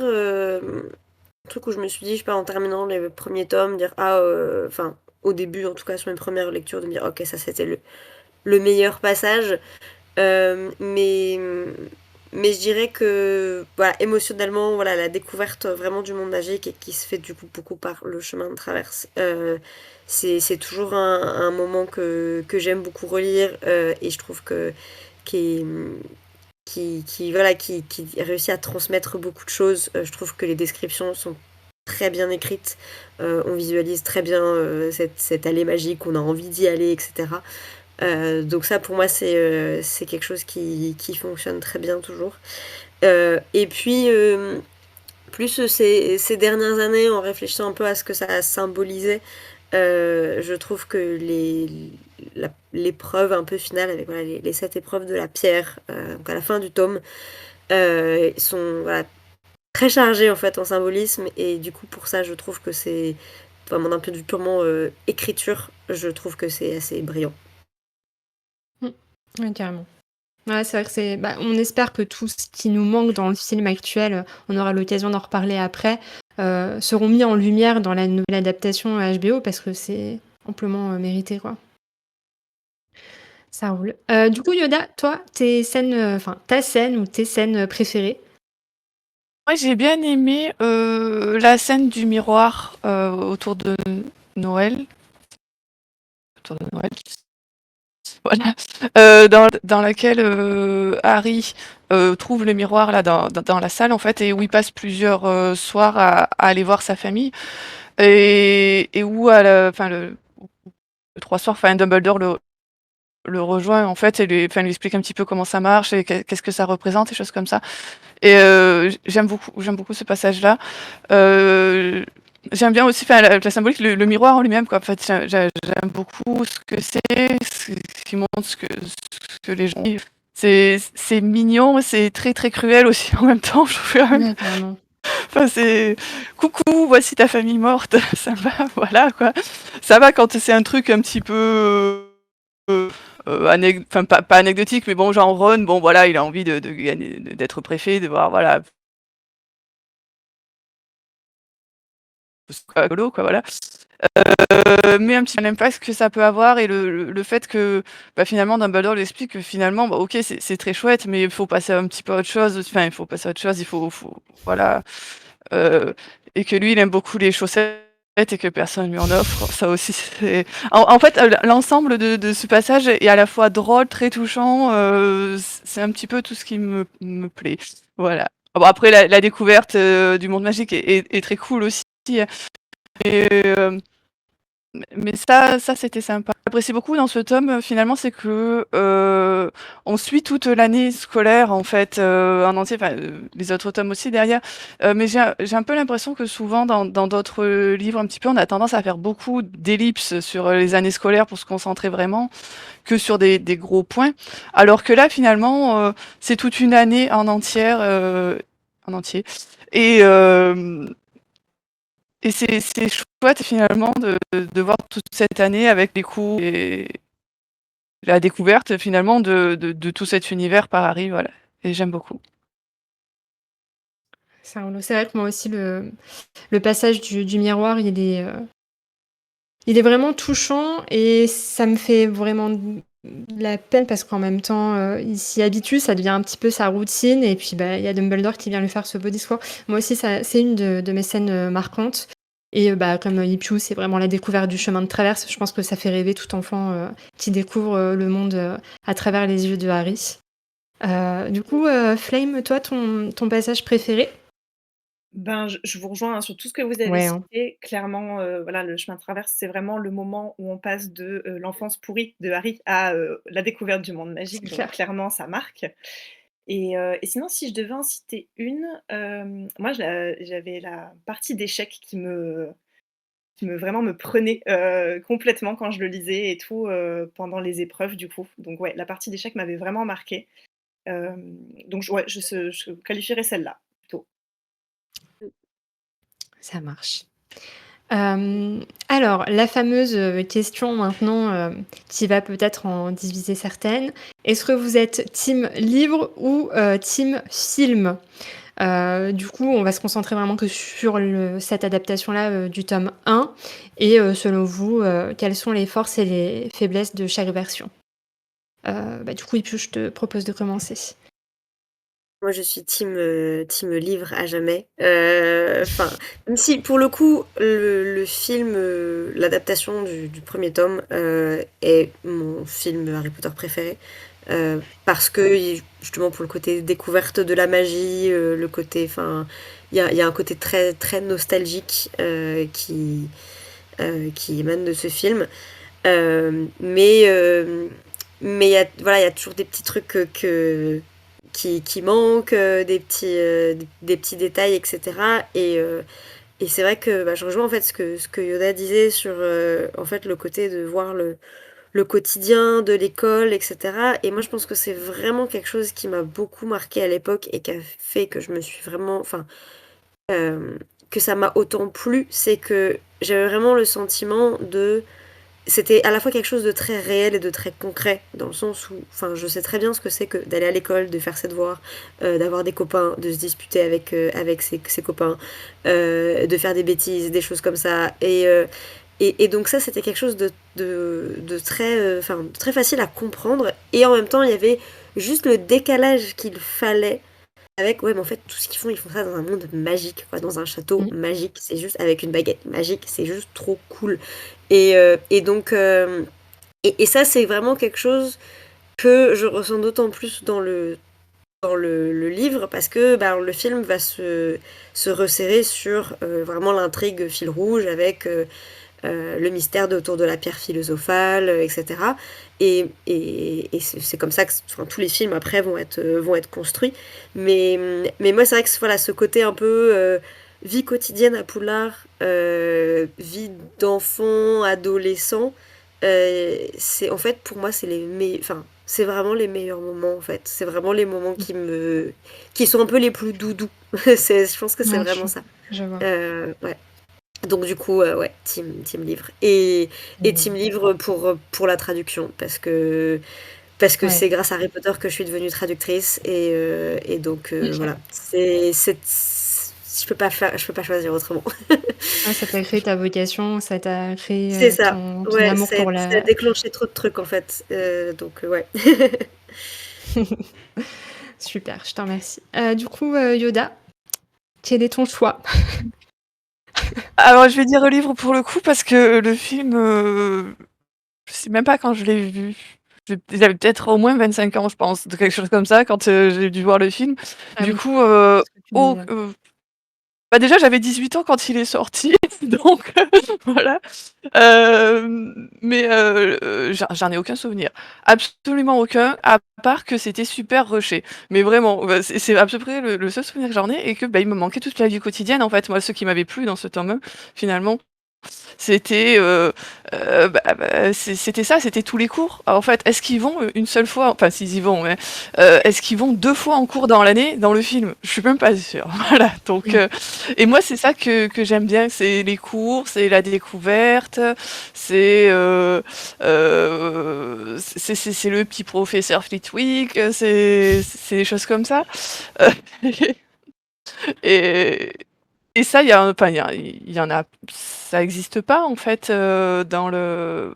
un truc où je me suis dit, je sais pas, en terminant les premiers tomes, dire ah, enfin, au début, en tout cas, sur mes premières lectures, de me dire, ok, ça c'était le meilleur passage. Mais je dirais que, voilà, émotionnellement, voilà, la découverte vraiment du monde magique et qui se fait du coup beaucoup par le chemin de traverse, c'est toujours un moment que j'aime beaucoup relire et je trouve que qui, voilà, qui réussit à transmettre beaucoup de choses. Je trouve que les descriptions sont très bien écrites. On visualise très bien cette allée magique, on a envie d'y aller, etc. Donc ça, pour moi, c'est quelque chose qui fonctionne très bien toujours. Et puis, plus ces dernières années, en réfléchissant un peu à ce que ça symbolisait, je trouve que l'épreuve un peu finale avec voilà, les 7 épreuves de la pierre, donc à la fin du tome, sont voilà, très chargées en fait en symbolisme et du coup pour ça je trouve que c'est vraiment d'un point de vue purement écriture, je trouve que c'est assez brillant. Mmh. Ouais, carrément. Ouais, c'est vrai que on espère que tout ce qui nous manque dans le film actuel, on aura l'occasion d'en reparler après, seront mis en lumière dans la nouvelle adaptation HBO parce que c'est amplement, mérité, quoi. Ça roule. Du coup, Yoda, toi, tes scènes, enfin, ta scène ou tes scènes, préférées? Moi, j'ai bien aimé, la scène du miroir, autour de Noël. Autour de Noël, voilà. Dans laquelle, Harry, trouve le miroir là dans la salle en fait et où il passe plusieurs, soirs à aller voir sa famille et où à la enfin le 3 soirs, enfin Dumbledore le rejoint en fait et lui explique un petit peu comment ça marche et qu'est-ce que ça représente et choses comme ça. Et j'aime beaucoup ce passage-là. Heu, J'aime bien aussi, enfin, la symbolique, le miroir en lui-même, quoi. En fait, j'aime beaucoup ce que c'est, ce qui montre ce que les gens vivent. C'est mignon, c'est très, très cruel aussi en même temps, je trouve quand même. Ouais, carrément. Enfin, c'est: «Coucou, voici ta famille morte», ça va, voilà, quoi. Ça va quand c'est un truc un petit peu, enfin, pas anecdotique, mais bon, genre Ron, bon, voilà, il a envie de gagner d'être préfet, de voir, voilà, rigolo, quoi, voilà. Mais un petit impact que ça peut avoir et le fait que, bah, finalement Dumbledore lui explique que finalement, bah, OK, c'est très chouette, mais il faut passer un petit peu à autre chose, enfin, il faut passer à autre chose, il faut voilà, heu et que lui, il aime beaucoup les chaussettes et que personne lui en offre. Ça aussi, c'est en fait, l'ensemble de ce passage est à la fois drôle, très touchant, c'est un petit peu tout ce qui me plaît. Voilà. Bon après la découverte, du monde magique est très cool aussi, mais mais ça c'était sympa. J'apprécie beaucoup dans ce tome, finalement, c'est que, on suit toute l'année scolaire en fait, en entier, enfin, les autres tomes aussi derrière, mais j'ai un peu l'impression que souvent dans d'autres, livres un petit peu, on a tendance à faire beaucoup d'ellipses sur, les années scolaires pour se concentrer vraiment que sur des gros points. Alors que là finalement, c'est toute une année en entier et c'est chouette finalement de voir toute cette année avec les cours et la découverte finalement de tout cet univers par Harry, voilà et j'aime beaucoup. Ça roule. C'est vrai que moi aussi le passage du miroir, il est vraiment touchant et ça me fait vraiment de la peine parce qu'en même temps, il s'y habitue, ça devient un petit peu sa routine et puis, bah, il y a Dumbledore qui vient lui faire ce beau discours. Moi aussi, ça c'est une de mes scènes, marquantes et bah, comme, Hippiou, c'est vraiment la découverte du chemin de traverse. Je pense que ça fait rêver tout enfant, qui découvre, le monde, à travers les yeux de Harry. Du coup, Flame, toi, ton passage préféré? Ben, je vous rejoins, hein, sur tout ce que vous avez Ouais, hein, cité. Clairement, voilà, le chemin de traverse, c'est vraiment le moment où on passe de, l'enfance pourrie de Harry à, la découverte du monde magique, c'est donc clair. clairement ça marque et sinon si je devais en citer une, moi j'avais la partie d'échecs qui me vraiment me prenait, complètement quand je le lisais et tout, pendant les épreuves du coup. Donc ouais, la partie d'échecs m'avait vraiment marquée, donc ouais, je qualifierais celle-là plutôt. Ça marche. Alors la fameuse, question maintenant, qui va peut-être en diviser certaines. Est-ce que vous êtes team livre ou, team film? Du coup, on va se concentrer vraiment que sur cette adaptation-là, du tome 1 et selon vous, quelles sont les forces et les faiblesses de chaque version? Bah, du coup, Ipu, je te propose de commencer. Moi, je suis team livre à jamais. Enfin, même si pour le coup, le film, l'adaptation du 1er tome, est mon film Harry Potter préféré. Parce que justement pour le côté découverte de la magie, le côté, enfin, il y a un côté très, très nostalgique qui émane de ce film. Mais voilà, il y a toujours des petits trucs qui manquent, des petits détails, etc. Et c'est vrai que bah, je rejoins en fait ce que Yoda disait sur en fait, le côté de voir le quotidien de l'école, etc. Et moi, je pense que c'est vraiment quelque chose qui m'a beaucoup marqué à l'époque et qui a fait que je me suis vraiment, enfin, que ça m'a autant plu, c'est que j'avais vraiment le sentiment de c'était à la fois quelque chose de très réel et de très concret, dans le sens où, enfin, je sais très bien ce que c'est que d'aller à l'école, de faire ses devoirs, d'avoir des copains, de se disputer avec ses copains, de faire des bêtises, des choses comme ça. Et donc ça, c'était quelque chose de très, enfin, très facile à comprendre. Et en même temps, il y avait juste le décalage qu'il fallait avec, ouais, mais en fait, tout ce qu'ils font, ils font ça dans un monde magique, quoi, dans un château Mmh. magique. C'est juste avec une baguette magique, c'est juste trop cool. Et donc, et ça, c'est vraiment quelque chose que je ressens d'autant plus dans le livre, parce que bah, le film va se resserrer sur vraiment l'intrigue fil rouge avec le mystère autour de la pierre philosophale, etc. Et c'est comme ça que enfin, tous les films après vont être construits. Mais moi, c'est vrai que voilà, ce côté un peu vie quotidienne à Poudlard, vie d'enfant, adolescent, c'est en fait pour moi, enfin, c'est vraiment les meilleurs moments en fait. C'est vraiment les moments qui sont un peu les plus doudous. Je pense que c'est Ouais, vraiment ça. je vois. Ouais. Donc du coup, ouais, team livre. Et team Mmh. livre pour la traduction, parce que Ouais. c'est grâce à Harry Potter que je suis devenue traductrice, et donc voilà. Je peux pas choisir autrement. Ah, ça t'a créé ta vocation, ça t'a créé, C'est ça. ton Ouais, amour pour ça a la déclenché trop de trucs en fait. Donc ouais. super, je te remercie. Du coup, Yoda, quel est ton choix? Alors je vais dire le livre pour le coup parce que le film, je sais même pas quand je l'ai vu. J'avais peut-être au moins 25 ans, je pense, de quelque chose comme ça quand, j'ai dû voir le film. Ah Du oui, coup, c'est ce que tu me au disais. bah, déjà j'avais 18 ans quand il est sorti, donc voilà. Mais j'en ai aucun souvenir. Absolument aucun, à part que c'était super rushé. Mais vraiment, c'est à peu près le seul souvenir que j'en ai et que, bah, il me manquait toute la vie quotidienne, en fait. Moi, ce qui m'avait plu dans ce tome 1, finalement, c'était, c'était ça, c'était tous les cours. En fait, est-ce qu'ils vont, une seule fois enfin s'ils y vont, mais, est-ce qu'ils vont 2 fois en cours dans l'année, dans le film? Je suis même pas sûre. Voilà, donc, Mmh. et moi, c'est ça que j'aime bien, c'est les cours, c'est la découverte, c'est, c'est le petit professeur Flitwick, c'est des choses comme ça. Heu, et et ça, il y a enfin, il y en a ça existe pas en fait, dans le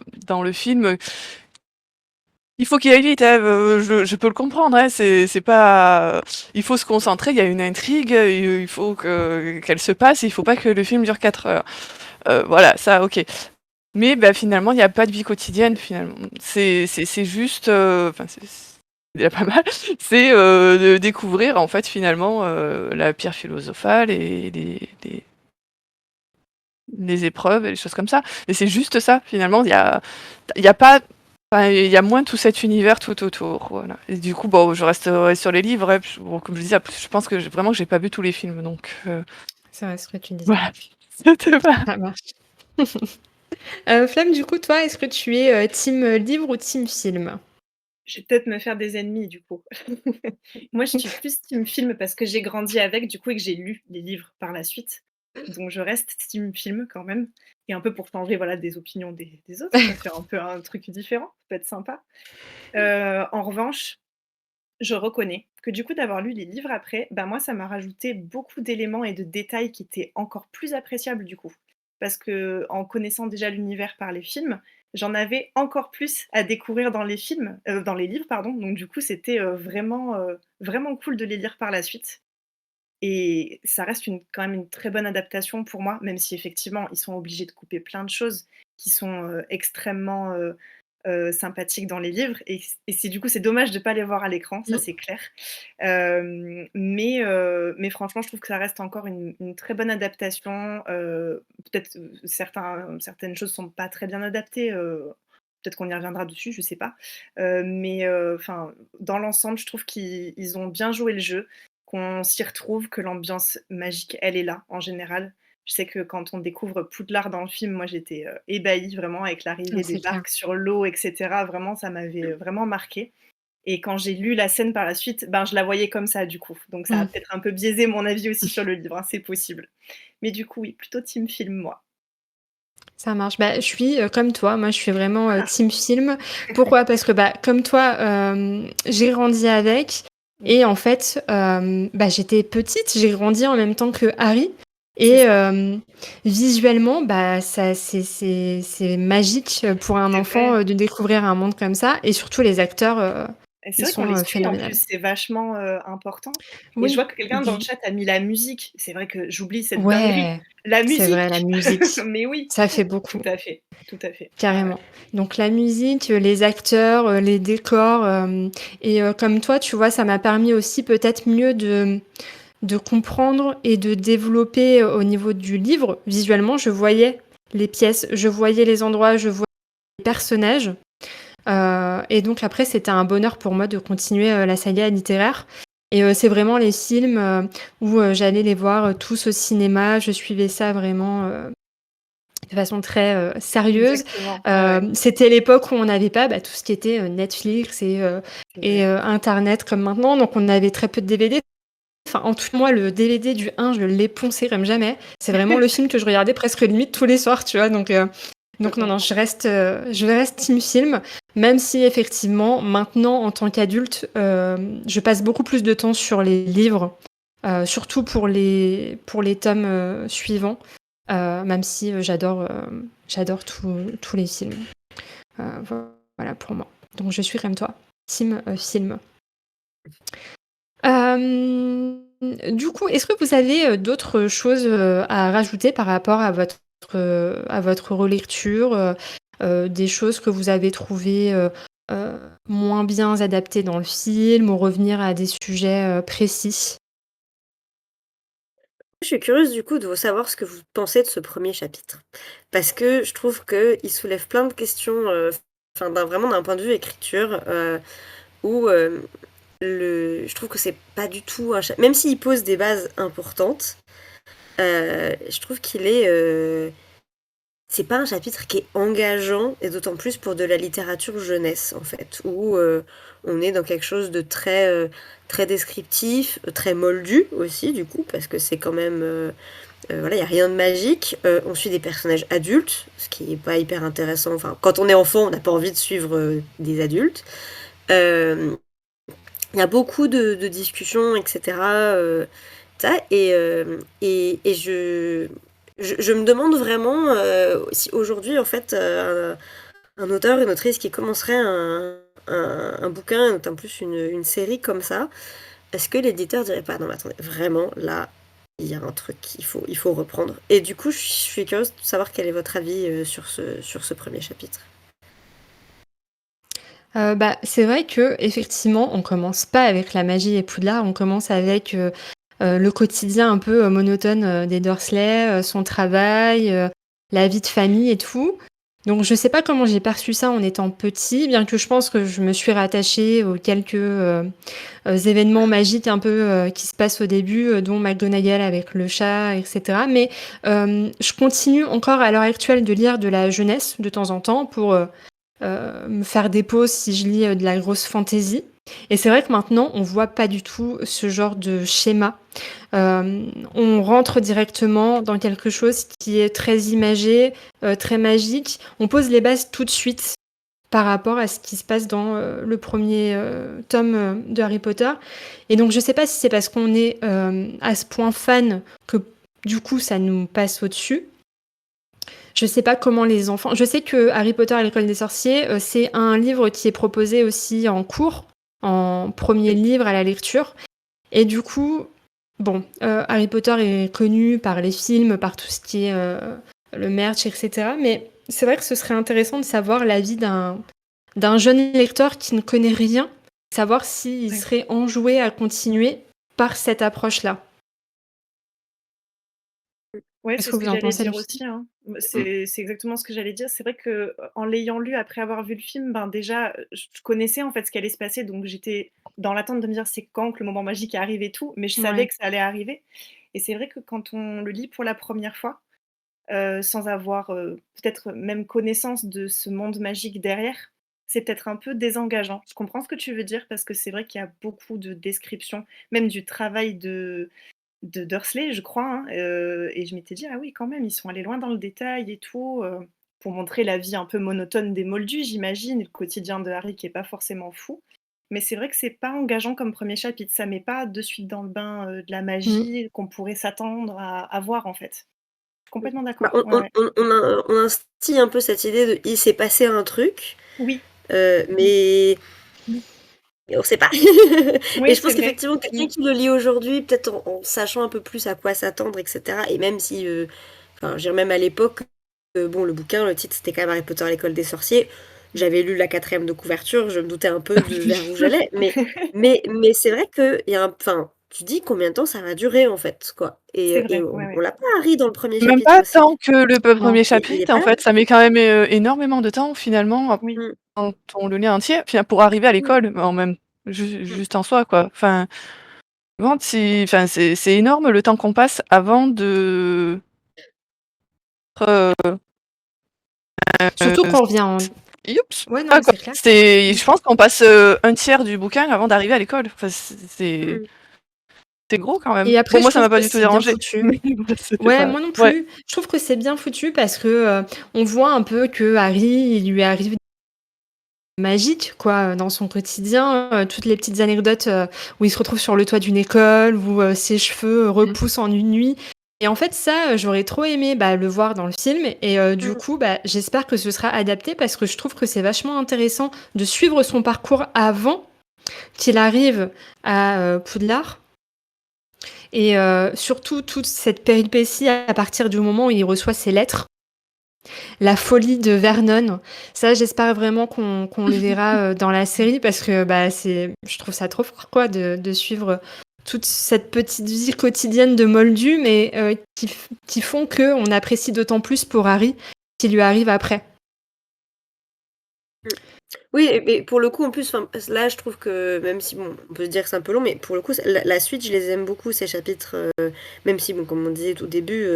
film. Il faut qu'il aille vite, hein, je peux le comprendre, hein, c'est pas il faut se concentrer, il y a une intrigue, il faut qu'elle se passe, il faut pas que le film dure 4 heures. Voilà, ça OK. Mais bah, finalement, il y a pas de vie quotidienne finalement. C'est juste, enfin c'est déjà pas mal, c'est, de découvrir en fait finalement, la pierre philosophale et les épreuves et les choses comme ça. Mais c'est juste ça, finalement, il y a pas enfin, il y a moins tout cet univers tout autour, voilà. Et du coup, bon, je resterai sur les livres, ouais, bon, comme je disais, après, je pense que vraiment que j'ai pas vu tous les films, donc C'est vrai ce que tu disais. voilà, c'était pas Ça marche. Flemme, du coup, toi, est-ce que tu es, team, livre ou team film? Je vais peut-être me faire des ennemis du coup. Moi, je suis plus team film parce que j'ai grandi avec du coup et que j'ai lu les livres par la suite. Donc je reste team film quand même et un peu pour changer, voilà, des opinions des autres, quoi, faire un peu un truc différent, ça peut être sympa. En revanche, je reconnais que du coup d'avoir lu les livres après, bah, moi ça m'a rajouté beaucoup d'éléments et de détails qui étaient encore plus appréciables du coup. Parce qu'en connaissant déjà l'univers par les films, j'en avais encore plus à découvrir dans les films, dans les livres pardon, donc du coup c'était, vraiment cool de les lire par la suite et ça reste quand même une très bonne adaptation pour moi, même si effectivement ils sont obligés de couper plein de choses qui sont, extrêmement, sympathiques dans les livres et c'est du coup, c'est dommage de ne pas les voir à l'écran, ça Mmh. c'est clair. Mais franchement, je trouve que ça reste encore une très bonne adaptation. Peut-être, certaines choses sont pas très bien adaptées, peut-être qu'on y reviendra dessus, je sais pas. Mais enfin, dans l'ensemble, je trouve qu'ils ont bien joué le jeu, qu'on s'y retrouve, que l'ambiance magique, elle est là, en général. Je sais que quand on découvre Poudlard dans le film, moi j'étais, ébahie vraiment avec Ah, l'arrivée des c'est clair. barques sur l'eau et cetera. Vraiment, ça m'avait, vraiment marquée et quand j'ai lu la scène par la suite, ben, je la voyais comme ça du coup. Donc ça a Mmh. peut-être un peu biaisé mon avis aussi sur le livre, hein, c'est possible. Mais du coup, oui, plutôt team film, moi. Ça marche. Bah, je suis, comme toi, moi je suis vraiment, team film. Pourquoi? Parce que, bah, comme toi, j'ai grandi avec Mmh, et en fait, bah, j'étais petite, j'ai grandi en même temps que Harry c'est et ça, visuellement, bah, ça c'est magique, pour un c'est enfant, vrai. de découvrir un monde comme ça et surtout les acteurs, Et c'est ils vrai qu'on sont, les suit en phénoménales. plus, c'est vachement, important et je Oui vois que et quelqu'un dans le puis chat a mis la musique. C'est vrai que j'oublie cette dinguerie. ouais, La c'est vrai, la musique! musique, Mais oui, ça fait tout beaucoup. à fait, tout à fait. Ouais, ouais. Carrément. Donc la musique, les acteurs, les décors, et comme toi, tu vois, ça m'a permis aussi peut-être mieux de comprendre et de développer, au niveau du livre. Visuellement, je voyais les pièces, je voyais les endroits, je voyais les personnages, et donc après, c'était un bonheur pour moi de continuer, la saga littéraire et c'est vraiment les films, où, j'allais les voir, tous au cinéma. Je suivais ça vraiment, de façon très, sérieuse. Exactement, ouais, ouais, C'était l'époque où on n'avait pas, bah, tout ce qui était, Netflix c'est et vrai. internet comme maintenant, donc on avait très peu de DVD. Enfin, en tout moi, le DVD du 1, je l'ai poncé comme jamais. C'est vraiment le film que je regardais presque limite tous les soirs, tu vois? Je peux Donc non, non, comprendre. je reste team film, même si effectivement, maintenant, en tant qu'adulte, je passe beaucoup plus de temps sur les livres, surtout pour les tomes, suivants, même si, j'adore tous les films. Voilà pour moi. Donc je suis comme toi, team, film. Du coup, est-ce que vous avez, d'autres choses, à rajouter par rapport à votre relecture, des choses que vous avez trouvées, moins bien adaptées dans le film ou revenir à des sujets, précis? Je suis curieuse du coup de savoir ce que vous pensez de ce premier chapitre. Parce que je trouve qu'il soulève plein de questions, enfin vraiment d'un point de vue écriture, où, je trouve que c'est pas du tout un même s'il pose des bases importantes, je trouve qu'il est, c'est pas un chapitre qui est engageant et d'autant plus pour de la littérature jeunesse en fait, où, on est dans quelque chose de très, très descriptif, très moldu aussi du coup parce que c'est quand même, voilà, il y a rien de magique. On suit des personnages adultes, ce qui est pas hyper intéressant. Enfin, quand on est enfant, on n'a pas envie de suivre, des adultes. Hem, il y a beaucoup de discussions et cetera, ça et je me demande vraiment, si aujourd'hui, en fait, un auteur, une autrice qui commencerait un bouquin, et en plus une série comme ça, est-ce que l'éditeur dirait pas: «Non mais attendez, vraiment là, il y a un truc qu'il faut reprendre» et du coup, je suis curieuse de savoir quel est votre avis, sur ce 1er chapitre? Bah, c'est vrai qu'effectivement, on commence pas avec la magie et Poudlard, on commence avec, le quotidien un peu, monotone, des Dursley, son travail, la vie de famille et tout. Donc je sais pas comment j'ai perçu ça en étant petit, bien que je pense que je me suis rattachée aux quelques, événements magiques un peu, qui se passent au début, dont McGonagall avec le chat et cetera. Mais, je continue encore à l'heure actuelle de lire de la jeunesse de temps en temps pour, me faire des pauses si je lis, de la grosse fantasy et c'est vrai que maintenant on voit pas du tout ce genre de schéma. On rentre directement dans quelque chose qui est très imagé, très magique. On pose les bases tout de suite par rapport à ce qui se passe dans, le premier tome, de Harry Potter et donc je sais pas si c'est parce qu'on est, à ce point fan que du coup ça nous passe au-dessus. Je sais pas comment les enfants je sais que Harry Potter et l'école des sorciers, c'est un livre qui est proposé aussi en cours, en premier Oui. livre à la lecture et du coup, bon, Harry Potter est connu par les films, par tout ce qui est, le merch et cetera, mais c'est vrai que ce serait intéressant de savoir l'avis d'un jeune lecteur qui ne connaît rien, savoir s'il Ouais. serait enjoué à continuer par cette approche-là. Ouais, Qu'est-ce c'est que ce vous que en j'allais pensez, dire Lucie? aussi, hein. Mmh. C'est exactement ce que j'allais dire. C'est vrai que, en l'ayant lu après avoir vu le film, ben, déjà, je connaissais en fait ce qui allait se passer, donc j'étais dans l'attente de me dire: «C'est quand que le moment magique arrive et tout», mais je savais Ouais. que ça allait arriver Et c'est vrai que quand on le lit pour la première fois, sans avoir, peut-être même connaissance de ce monde magique derrière, c'est peut-être un peu désengageant. Je comprends ce que tu veux dire parce que c'est vrai qu'il y a beaucoup de descriptions, même du travail de Dursley, je crois, hein, et je m'étais dit: «Ah oui, quand même, ils sont allés loin dans le détail et tout», pour montrer la vie un peu monotone des Moldus, j'imagine, et le quotidien de Harry qui est pas forcément fou. Mais c'est vrai que c'est pas engageant comme premier chapitre, ça met pas de suite dans le bain, de la Mmh. magie qu'on pourrait s'attendre à voir, en fait. Je suis complètement Bah, d'accord, ouais, ouais. on instille un peu cette idée de il s'est passé un truc, Oui, mais on sait pas. Et oui, je c'est pense vrai. qu'effectivement, quelqu'un qui le lit aujourd'hui, peut-être en sachant un peu plus à quoi s'attendre, etc. Et même si, enfin, je veux dire, même à l'époque, bon, le bouquin, le titre, c'était quand même Harry Potter à l'école des sorciers. J'avais lu la 4e de couverture, je me doutais un peu de vers où j'allais. Mais c'est vrai qu'il y a un, enfin, tu dis combien de temps ça va durer, en fait, quoi. C'est Et vrai, ouais, on ouais. l'a pas, Harry, dans le premier Même chapitre pas aussi. tant que le Non. 1er Il est chapitre, pas en là? fait, ça met quand même, énormément de temps finalement Oui. Mm. quand on le lit entier, puis pour arriver à Mm. l'école en même Mm. juste en soi, quoi. Enfin, vraiment enfin, c'est énorme le temps qu'on passe avant de heu Surtout quand on revient en youps! ouais, non, Ah mais quoi, c'est clair. c'est Mmh. je pense qu'on passe, 1/3 du bouquin avant d'arriver à l'école. Enfin, Mm. c'est gros quand même. Et Bon, après, je moi ça trouve m'a pas que du tout c'est bien dérangé, foutu. mais c'était Ouais, pas moi non ouais. plus. Je trouve que c'est bien foutu parce que, on voit un peu que Harry, il lui arrive magique quoi, dans son quotidien, toutes les petites anecdotes, où il se retrouve sur le toit d'une école, où, ses cheveux Mmh. repoussent en une nuit et en fait ça, j'aurais trop aimé, bah, le voir dans le film et du Mm. coup, bah, j'espère que ce sera adapté parce que je trouve que c'est vachement intéressant de suivre son parcours avant qu'il arrive à, Poudlard et surtout toute cette péripétie à partir du moment où il reçoit ses lettres. La folie de Vernon, ça j'espère vraiment qu'on le verra, dans la série parce que, bah, c'est je trouve ça trop fort quoi de suivre toute cette petite vie quotidienne de Moldu mais qui font qu'on apprécie d'autant plus pour Harry, ce qui lui arrive après. Mm. Oui, mais pour le coup, en plus, enfin, là, je trouve que même si, bon, on peut se dire que c'est un peu long, mais pour le coup, la suite, je les aime beaucoup, ces chapitres, même si, bon, comme on disait au début,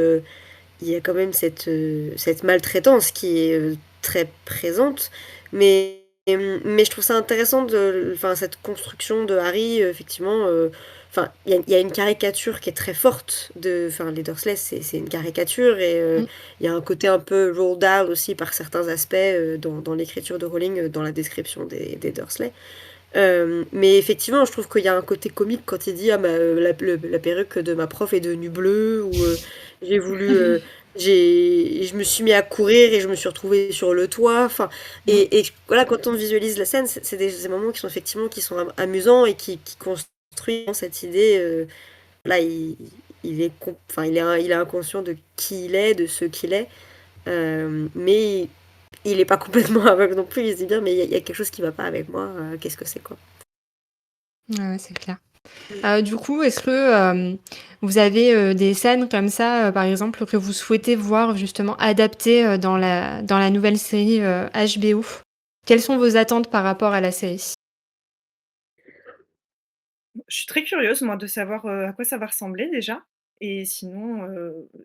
il y a quand même cette maltraitance qui est très présente, mais je trouve ça intéressant enfin, cette construction de Harry, effectivement, enfin, il y a une caricature qui est très forte enfin, les Dursley, c'est une caricature, et Mmh. il y a un côté un peu rolled out aussi par certains aspects dans l'écriture de Rowling, dans la description des Dursley. Mais effectivement, je trouve qu'il y a un côté comique quand il dit: «Ah bah, la perruque de ma prof est devenue bleue» ou «J'ai voulu, je me suis mis à courir et je me suis retrouvée sur le toit». Enfin, Mmh. et voilà, quand on visualise la scène, c'est des moments qui sont effectivement qui sont amusants et qui construisent cette idée, là, il est enfin, il est inconscient de qui il est, de ce qu'il est, mais il est pas complètement aveugle non plus. Il se dit bien: «Mais il y a quelque chose qui va pas avec moi, qu'est-ce que c'est, quoi?» Ouais, ouais, c'est clair. Mmh. Du coup, est-ce que, vous avez, des scènes comme ça, par exemple, que vous souhaitez voir justement adaptées, dans la nouvelle série, HBO? Quelles sont vos attentes par rapport à la série? Je suis très curieuse, moi, de savoir, à quoi ça va ressembler déjà, et sinon,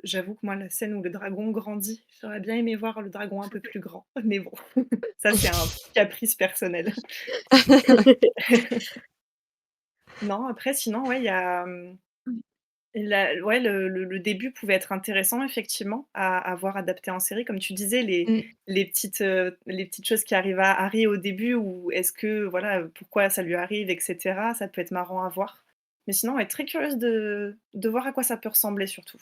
j'avoue que moi, la scène où le dragon grandit, j'aurais bien aimé voir le dragon un peu plus grand, mais bon, ça, c'est un caprice personnel. Non, après, sinon, ouais, il y a, ouais, le début pouvait être intéressant effectivement à voir adapté en série. Comme tu disais, Mmh. les petites choses qui arrivent à Harry au début, ou est-ce que voilà, pourquoi ça lui arrive et cetera, ça peut être marrant à voir. Mais sinon, ouais, très curieuse de voir à quoi ça peut ressembler surtout.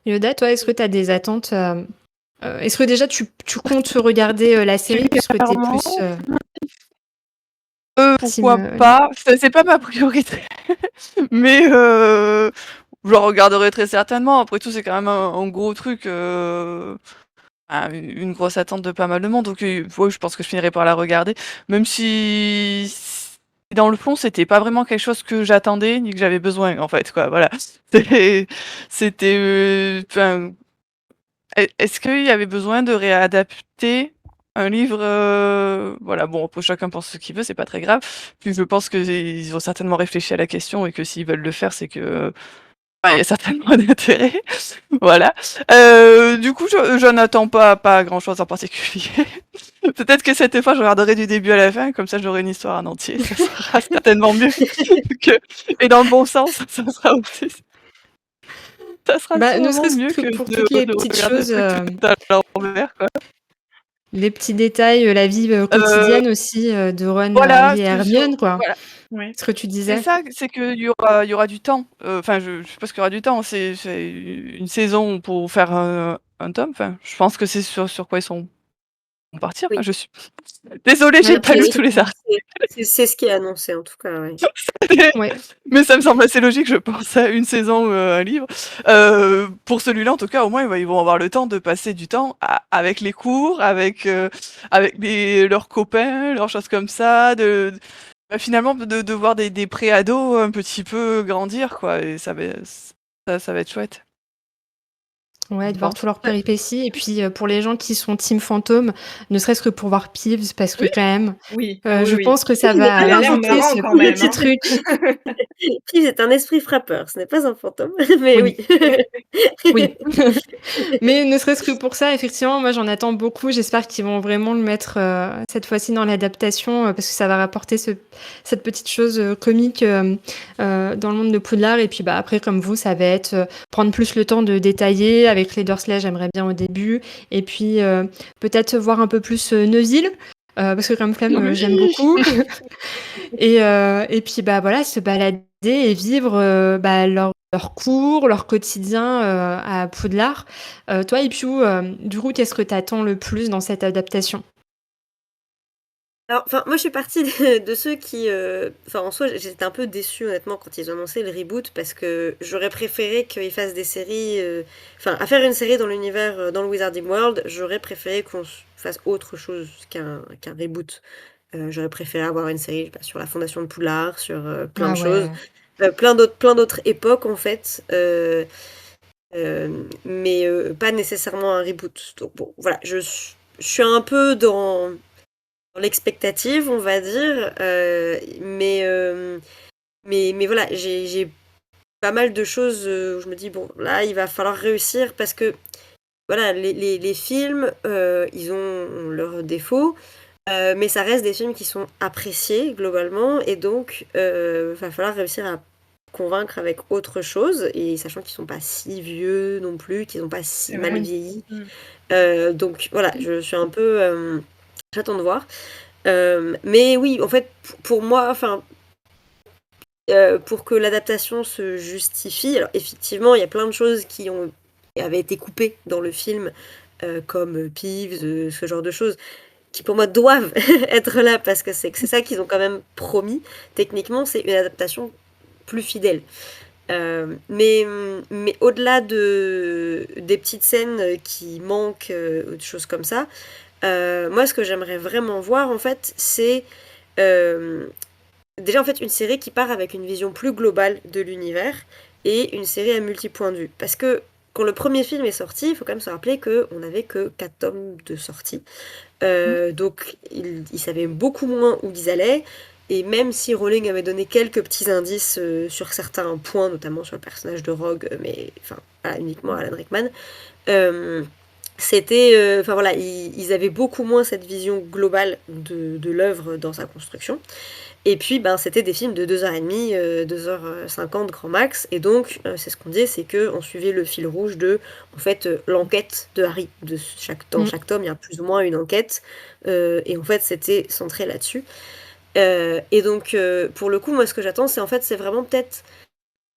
Yoda, toi, est-ce que tu as des attentes, est-ce que déjà tu comptes regarder, la série? Est-ce que tu es Clairement, plus, team, pourquoi pas? C'est pas ma priorité, mais je le regarderai très certainement. Après tout, c'est quand même un gros truc, une grosse attente de pas mal de monde, donc ouais, je pense que je finirai par la regarder, même si dans le fond, c'était pas vraiment quelque chose que j'attendais ni que j'avais besoin, en fait, quoi, voilà. C'était enfin, est-ce qu'il y avait besoin de réadapter? un livre, voilà, bon, après chacun pense ce qu'il veut, c'est pas très grave. Puis je pense qu'ils ont certainement réfléchi à la question et que s'ils veulent le faire, c'est que, bah, il y a certainement un intérêt. Voilà. Du coup, j'en attends pas grand-chose en particulier. Peut-être que cette fois, je regarderai du début à la fin, comme ça j'aurai une histoire en entier. Ça sera certainement mieux que et dans le bon sens, ça sera Bah, ne sûrement serait-ce mieux que que pour toutes les de petites regarder le choses, truc tout à l'envers, quoi. les petits détails, la vie, Heu, quotidienne aussi, de Ron, voilà, Harry et c'est sur Hermione, quoi. voilà. Ouais. Ce que tu C'est disais. ça, c'est qu'il y aura du temps. Enfin, je suppose qu'il y aura du temps. C'est une saison pour faire, un tome. Enfin, je pense que c'est sur quoi ils vont partir. Enfin, Oui. je suis désolée, Ouais, j'ai et pas puis lu est-ce tous les articles. C'est ce qui est annoncé en tout cas, ouais. ouais. Mais ça me semble assez logique, je pense, à une saison, un livre. Pour celui-là, en tout cas, au moins, ils vont avoir le temps de passer du temps avec les cours, avec leurs copains, leurs choses comme ça, bah, finalement, de voir des pré-ados un petit peu grandir, quoi, et ça va être chouette, Ouais, je de voir pense. tous leurs péripéties et puis, pour les gens qui sont team fantôme, ne serait-ce que pour voir Peeves parce que Oui, quand même, oui, ah oui, je oui. pense que ça Il n'est va pas Il a l'air rajouter marrant ce quand même, petit hein. truc. Qui est un esprit frappeur, ce n'est pas un fantôme, mais oui. Oui, oui. Mais ne serait-ce que pour ça, effectivement, moi j'en attends beaucoup. J'espère qu'ils vont vraiment le mettre, cette fois-ci dans l'adaptation, parce que ça va rapporter cette petite chose, comique, dans le monde de Poudlard et puis, bah, après comme vous, ça va être, prendre plus le temps de détailler. Avec les Dursley, j'aimerais bien au début et puis, peut-être voir un peu plus, Neville, parce que comme Flemme, j'aime Oui! beaucoup et puis, bah, voilà, se balader et vivre, bah, leur cours, leur quotidien, à Poudlard. Toi, Ipiou, du coup, qu'est-ce que tu attends le plus dans cette adaptation? Alors, enfin, moi, je suis partie de ceux qui, enfin, en soi, j'étais un peu déçue, honnêtement, quand ils ont annoncé le reboot, parce que j'aurais préféré qu'ils fassent des séries, enfin, à faire une série dans l'univers, dans le Wizarding World, j'aurais préféré qu'on fasse autre chose qu'un reboot. J'aurais préféré avoir une série, je sais pas, sur la fondation de Poudlard, sur plein de Ah choses, ouais. plein d'autres époques, en fait, mais pas nécessairement un reboot. Donc bon, voilà, je suis un peu dans l'expectative, on va dire, mais voilà, j'ai pas mal de choses où je me dis, bon, là, il va falloir réussir parce que, voilà, les films, ils ont leurs défauts, mais ça reste des films qui sont appréciés globalement, et donc, va falloir réussir à convaincre avec autre chose, et sachant qu'ils sont pas si vieux non plus, qu'ils ont pas si C'est mal vrai. Oui. vieilli. Mmh. Donc voilà, je suis un peu, j'attends de voir. Mais oui, en fait, pour moi, enfin, pour que l'adaptation se justifie, alors effectivement, il y a plein de choses qui avaient été coupées dans le film, comme Peeves, ce genre de choses, qui pour moi doivent être là parce que c'est ça qu'ils ont quand même promis. Techniquement, c'est une adaptation plus fidèle. Mais au-delà des petites scènes qui manquent, ou des choses comme ça, moi, ce que j'aimerais vraiment voir, en fait, c'est déjà en fait une série qui part avec une vision plus globale de l'univers et une série à multi-points de vue. Parce que quand le premier film est sorti, il faut quand même se rappeler qu'on n'avait que 4 tomes de sortie. Donc ils savaient beaucoup moins où ils allaient. Et même si Rowling avait donné quelques petits indices sur certains points, notamment sur le personnage de Rogue, mais enfin voilà, uniquement Alan Rickman, euh, c'était, enfin voilà, ils avaient beaucoup moins cette vision globale de l'œuvre dans sa construction. Et puis, ben, c'était des films de 2h30, 2h50 grand max. Et donc, c'est ce qu'on dit, c'est qu'on suivait le fil rouge de, en fait, l'enquête de Harry. Dans Mmh. chaque tome, il y a plus ou moins une enquête. Et en fait, c'était centré là-dessus. Et donc, pour le coup, moi, ce que j'attends, c'est en fait, c'est vraiment peut-être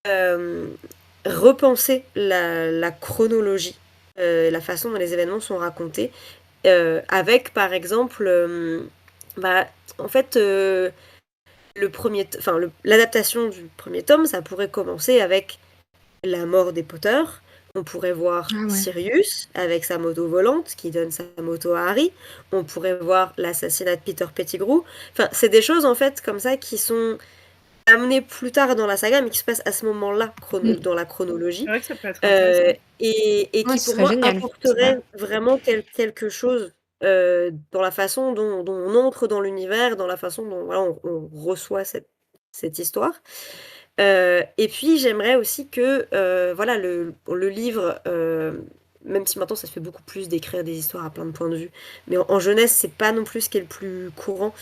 euh, repenser la chronologie, la façon dont les événements sont racontés. Avec, par exemple, bah, en fait... l'adaptation du premier tome, ça pourrait commencer avec la mort des Potter. On pourrait voir Ah ouais. Sirius avec sa moto volante qui donne sa moto à Harry. On pourrait voir l'assassinat de Peter Pettigrew. Enfin, c'est des choses en fait comme ça qui sont amenées plus tard dans la saga, mais qui se passent à ce moment-là Mmh. dans la C'est chronologie. vrai que ça peut être intéressant. Et Ouais, qui ce pour serait moi génial. apporterait vraiment quelque chose dans la façon dont on entre dans l'univers, dans la façon dont voilà, on reçoit cette histoire. Et puis j'aimerais aussi que, voilà, le livre, même si maintenant ça se fait beaucoup plus d'écrire des histoires à plein de points de vue, mais en jeunesse, c'est pas non plus ce qui est le plus courant.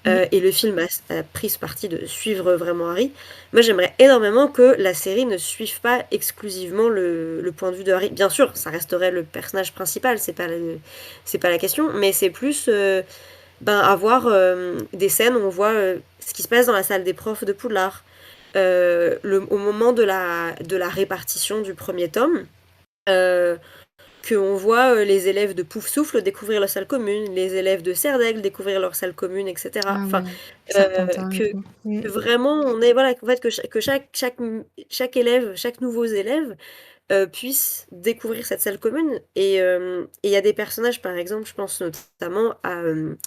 Et le film a pris ce parti de suivre vraiment Harry. Moi, j'aimerais énormément que la série ne suive pas exclusivement le point de vue de Harry. Bien sûr, ça resterait le personnage principal, c'est pas la question, mais c'est plus avoir des scènes où on voit ce qui se passe dans la salle des profs de Poudlard. Au moment de la répartition du premier tome, euh, qu'on voit les élèves de Poufsouffle découvrir leur salle commune, les élèves de Serdaigle découvrir leur salle commune, etc. Ah Enfin, ouais, Serpentin et que, tout. que vraiment on est voilà qu'en fait que chaque élève, chaque nouveau élève puisse découvrir cette salle commune. Et il y a des personnages, par exemple, je pense notamment à le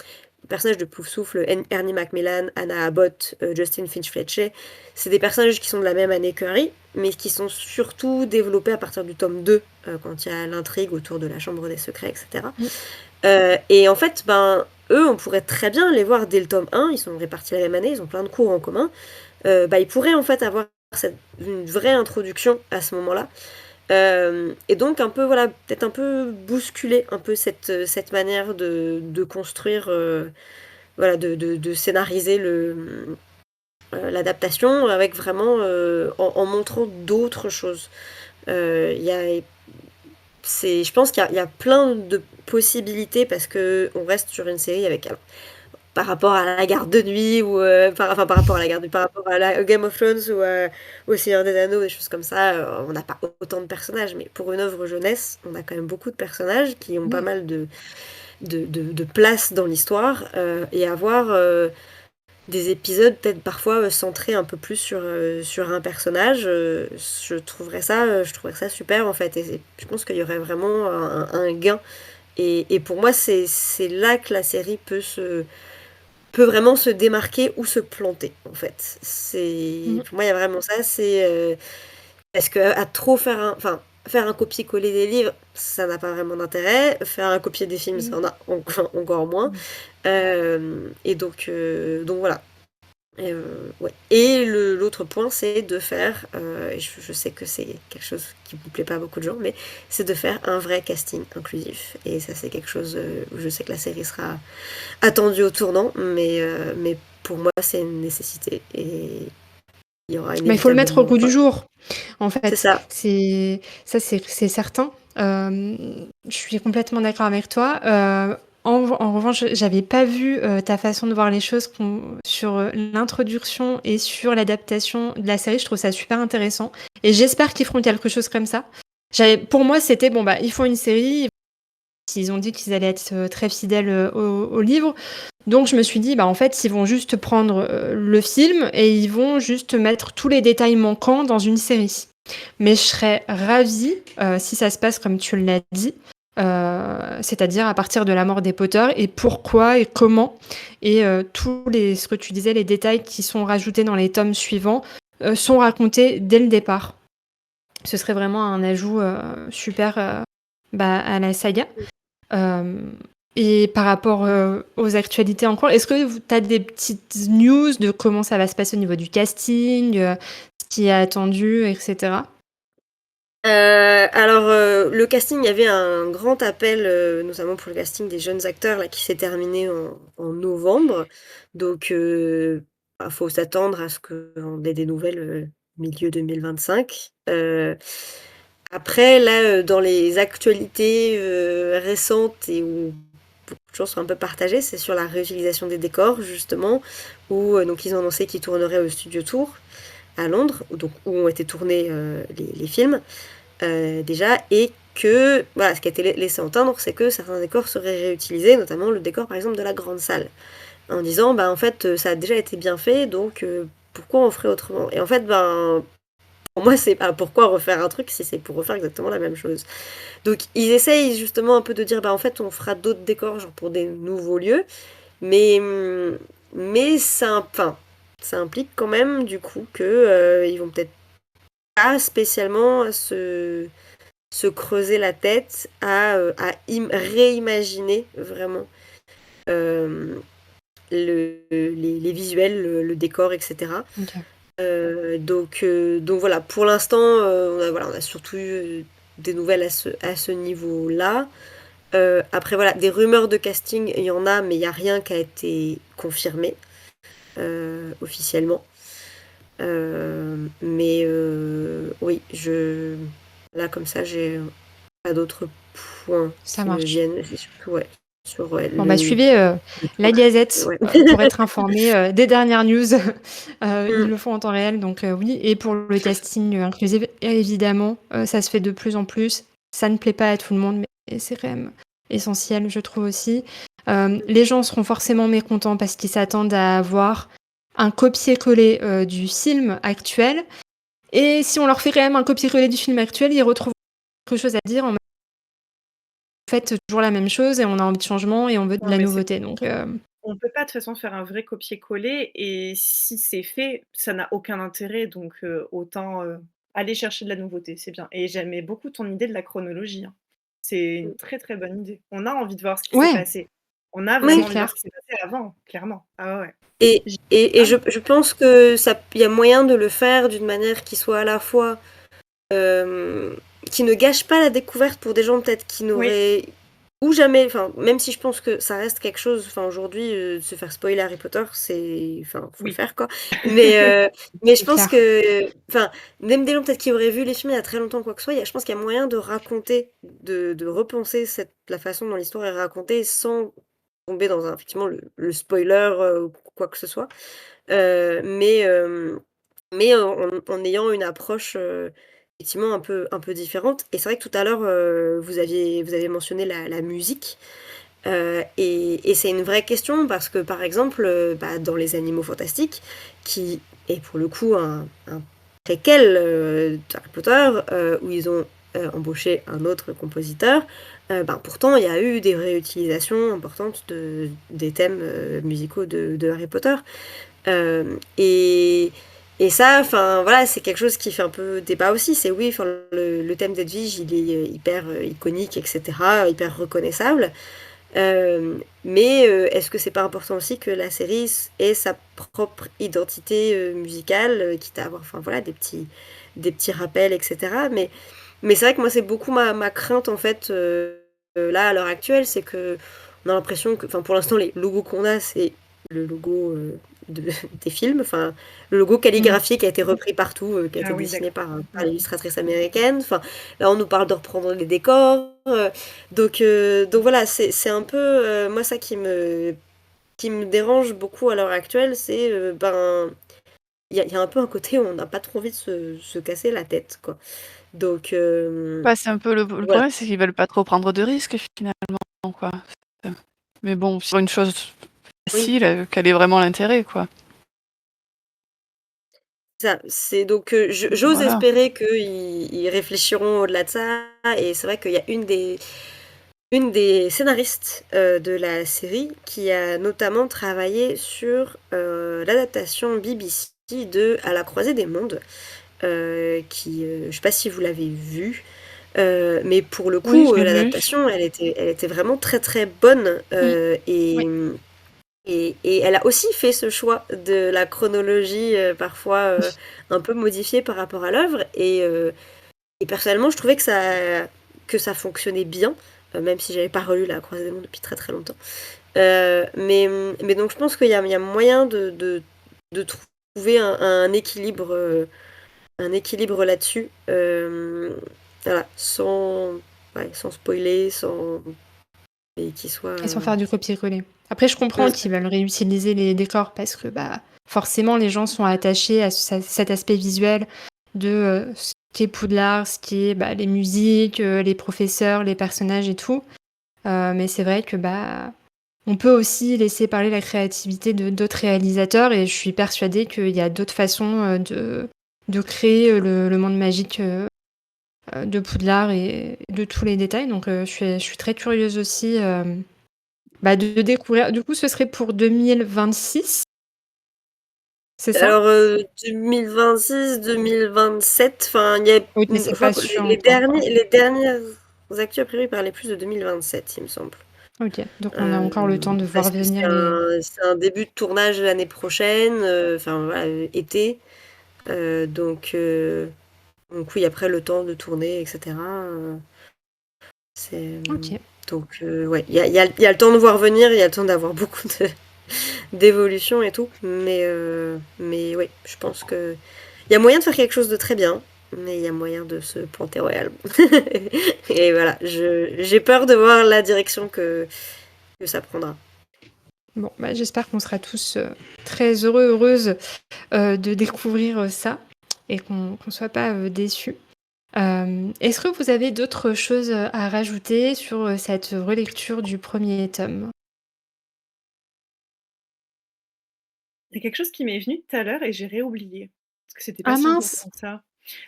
personnage de Poufsouffle, Ernie Macmillan, Anna Abbott, Justin Finch-Fletcher. C'est des personnages qui sont de la même année que Harry, mais qui sont surtout développés à partir du tome 2, quand il y a l'intrigue autour de la Chambre des Secrets, etc. Mm. Et en fait, eux, on pourrait très bien les voir dès le tome 1, ils sont répartis la même année, ils ont plein de cours en commun. Ils pourraient en fait avoir une vraie introduction à ce moment-là. Et donc un peu voilà peut-être un peu bousculer un peu cette manière de construire voilà de scénariser l'adaptation avec vraiment en montrant d'autres choses. Il y a je pense qu'il y a plein de possibilités parce que on reste sur une série avec par rapport à la garde de nuit ou par rapport à la garde par rapport à au Game of Thrones ou au Seigneur des Anneaux, des choses comme ça, on n'a pas autant de personnages, mais pour une œuvre jeunesse, on a quand même beaucoup de personnages qui ont pas mal de place dans l'histoire et avoir des épisodes peut-être parfois centrés un peu plus sur un personnage, je trouverais ça super en fait, et je pense qu'il y aurait vraiment un gain. Et pour moi, c'est là que la série peut vraiment se démarquer ou se planter, en fait. Pour moi, il y a vraiment ça, parce que à trop faire un copier-coller des livres, ça n'a pas vraiment d'intérêt. Faire un copier des films, ça en a encore moins. Et donc voilà. Ouais. Et l'autre point, c'est de faire, et je sais que c'est quelque chose qui ne plaît pas à beaucoup de gens, mais c'est de faire un vrai casting inclusif. Et ça, c'est quelque chose où je sais que la série sera attendue au tournant, mais pour moi, c'est une nécessité. Et il y aura Il faut le mettre au goût du jour, en C'est fait. ça. C'est certain. Je suis complètement d'accord avec toi. En revanche, j'avais pas vu ta façon de voir les choses sur l'introduction et sur l'adaptation de la série. Je trouve ça super intéressant. Et j'espère qu'ils feront quelque chose comme ça. Pour moi, c'était, ils font une série. Ils ont dit qu'ils allaient être très fidèles au livre. Donc je me suis dit, en fait, ils vont juste prendre le film et ils vont juste mettre tous les détails manquants dans une série. Mais je serais ravie si ça se passe comme tu l'as dit, c'est-à-dire à partir de la mort des Potter et pourquoi et comment. Et ce que tu disais, les détails qui sont rajoutés dans les tomes suivants sont racontés dès le départ. Ce serait vraiment un ajout super à la saga. Et par rapport aux actualités en cours, est-ce que tu as des petites news de comment ça va se passer au niveau du casting, ce qui est attendu, etc. Le casting, il y avait un grand appel, notamment pour le casting des jeunes acteurs, là, qui s'est terminé en novembre. Donc, faut s'attendre à ce qu'on ait des nouvelles milieu 2025. Après, là, dans les actualités récentes et où beaucoup de gens sont un peu partagés, c'est sur la réutilisation des décors, justement, où donc ils ont annoncé qu'ils tourneraient au Studio Tour à Londres, où ont été tournés les films déjà, et que voilà, ce qui a été laissé entendre, c'est que certains décors seraient réutilisés, notamment le décor par exemple de la grande salle, en disant en fait ça a déjà été bien fait, donc pourquoi on ferait autrement? Et en fait pour moi, c'est pas pourquoi refaire un truc si c'est pour refaire exactement la même chose. Donc ils essayent justement un peu de dire en fait on fera d'autres décors genre pour des nouveaux lieux, mais ça implique quand même du coup que ils vont peut-être pas spécialement se creuser la tête à réimaginer vraiment les visuels, le décor, etc. Ok. Donc voilà, pour l'instant, on a surtout eu des nouvelles à ce niveau-là. Après, voilà, des rumeurs de casting, il y en a, mais il n'y a rien qui a été confirmé officiellement. Mais oui, là, comme ça, j'ai pas d'autres points Ça qui me marche. viennent. C'est surtout, ouais, sur Bon, bah, suivez le la tour. Gazette Ouais. pour être informé des dernières news. Ils Mm. le font en temps réel, donc oui. Et pour le casting inclusif, évidemment, ça se fait de plus en plus. Ça ne plaît pas à tout le monde, mais c'est quand même essentiel, je trouve aussi. Les gens seront forcément mécontents parce qu'ils s'attendent à avoir un copier-coller du film actuel. Et si on leur fait quand même un copier-coller du film actuel, ils retrouvent quelque chose à dire en fait toujours la même chose et on a envie de changement et on veut de Non, la mais nouveauté. Donc, on peut pas de toute façon faire un vrai copier-coller et si c'est fait, ça n'a aucun intérêt donc autant, aller chercher de la nouveauté, c'est bien et j'aimais beaucoup ton idée de la chronologie, hein. C'est une très, très bonne idée. On a envie de voir ce qui s'est ouais, passé. On a c'est Oui, vraiment envie de voir ce clair. qui s'est passé avant, clairement. Ah ouais, ouais. et, J et ah je pense que il y a moyen de le faire d'une manière qui soit à la fois euh, qui ne gâche pas la découverte pour des gens peut-être qui oui, n'auraient ou jamais, enfin, même si je pense que ça reste quelque chose, enfin, aujourd'hui, de se faire spoiler Harry Potter, enfin, faut le oui. faire, quoi. Mais je C'est pense clair. que, enfin, même des gens peut-être qui auraient vu les films il y a très longtemps, quoi que ce soit, je pense qu'il y a moyen de raconter, de repenser la façon dont l'histoire est racontée sans tomber dans effectivement, le spoiler, ou quoi que ce soit. Euh, mais, euh, mais en ayant une approche effectivement un peu différente. Et c'est vrai que tout à l'heure, vous avez mentionné la musique. Et c'est une vraie question parce que, par exemple, bah, dans Les Animaux Fantastiques, qui est pour le coup un préquel d'Harry Potter, où ils ont embauché un autre compositeur, ben, pourtant il y a eu des réutilisations importantes des thèmes musicaux de Harry Potter. Euh, et, et ça, enfin voilà, c'est quelque chose qui fait un peu débat aussi. C'est oui, enfin, le thème d'Edwige, il est hyper iconique, etc., hyper reconnaissable. Mais est-ce que c'est pas important aussi que la série ait sa propre identité musicale, quitte à avoir, enfin voilà, des petits rappels, etc. Mais c'est vrai que moi, c'est beaucoup ma crainte en fait, là à l'heure actuelle, c'est que on a l'impression que, enfin pour l'instant, les logos qu'on a, c'est le logo de- des films, enfin le logo Mm. calligraphié qui a été repris partout, qui a été Ah oui, dessiné d'accord. par Mmh. l'illustratrice américaine. Enfin là, on nous parle de reprendre les décors. Donc voilà, c'est un peu moi ça qui me dérange beaucoup à l'heure actuelle, c'est ben il y a un peu un côté où on n'a pas trop envie de se casser la tête, quoi. Donc Bah, c'est un peu le voilà. problème, c'est qu'ils veulent pas trop prendre de risques finalement, quoi. C'est mais bon, sur une chose Oui. facile, quel est vraiment l'intérêt, quoi? Ça, c'est donc j'ose Voilà. espérer qu'ils réfléchiront au-delà de ça. Et c'est vrai qu'il y a une des scénaristes de la série qui a notamment travaillé sur l'adaptation BBC de À la croisée des mondes, je sais pas si vous l'avez vu, mais pour le Oui, coup, je l'ai vu. l'adaptation, elle était vraiment très très bonne. Oui, oui. Et elle a aussi fait ce choix de la chronologie, parfois un peu modifiée par rapport à l'œuvre. Et personnellement, je trouvais que ça fonctionnait bien, même si j'avais pas relu La Croisée des Mondes depuis très très longtemps. Mais donc je pense il y a moyen de trouver un équilibre là-dessus, voilà, sans spoiler, et qui soit. Et sans faire du copier-coller. Après, je comprends Mm, qu'ils veulent réutiliser les décors parce que bah, forcément, les gens sont attachés à cet aspect visuel de ce qui est Poudlard, ce qui est bah, les musiques, les professeurs, les personnages et tout. Mais c'est vrai que bah, on peut aussi laisser parler la créativité de d'autres réalisateurs et je suis persuadée qu'il y a d'autres façons de créer le monde magique de Poudlard et de tous les détails. Donc je suis très curieuse aussi bah, de découvrir. Du coup, ce serait pour 2026. C'est ça? Alors, 2026-2027, enfin, OK, je c'est crois pas que sûr encore. les dernières actus, a priori, parlaient plus de 2027, il me semble. OK, donc on a encore le temps de voir Parce que venir les c'est un début de tournage l'année prochaine, enfin, voilà, été. Donc, oui, après le temps de tourner, etc. C'est, OK. donc, ouais, il y a le temps de voir venir, il y a le temps d'avoir beaucoup d'évolution et tout. Mais ouais, je pense que il y a moyen de faire quelque chose de très bien, mais il y a moyen de se planter royal. Et voilà, j'ai peur de voir la direction que ça prendra. Bon, bah, j'espère qu'on sera tous, très heureuses, de découvrir, ça et qu'on soit pas, déçus. Est-ce que vous avez d'autres choses, à rajouter sur, cette relecture du premier tome? Il y a quelque chose qui m'est venu tout à l'heure et j'ai réoublié, parce que c'était pas Ah si mince! important que ça.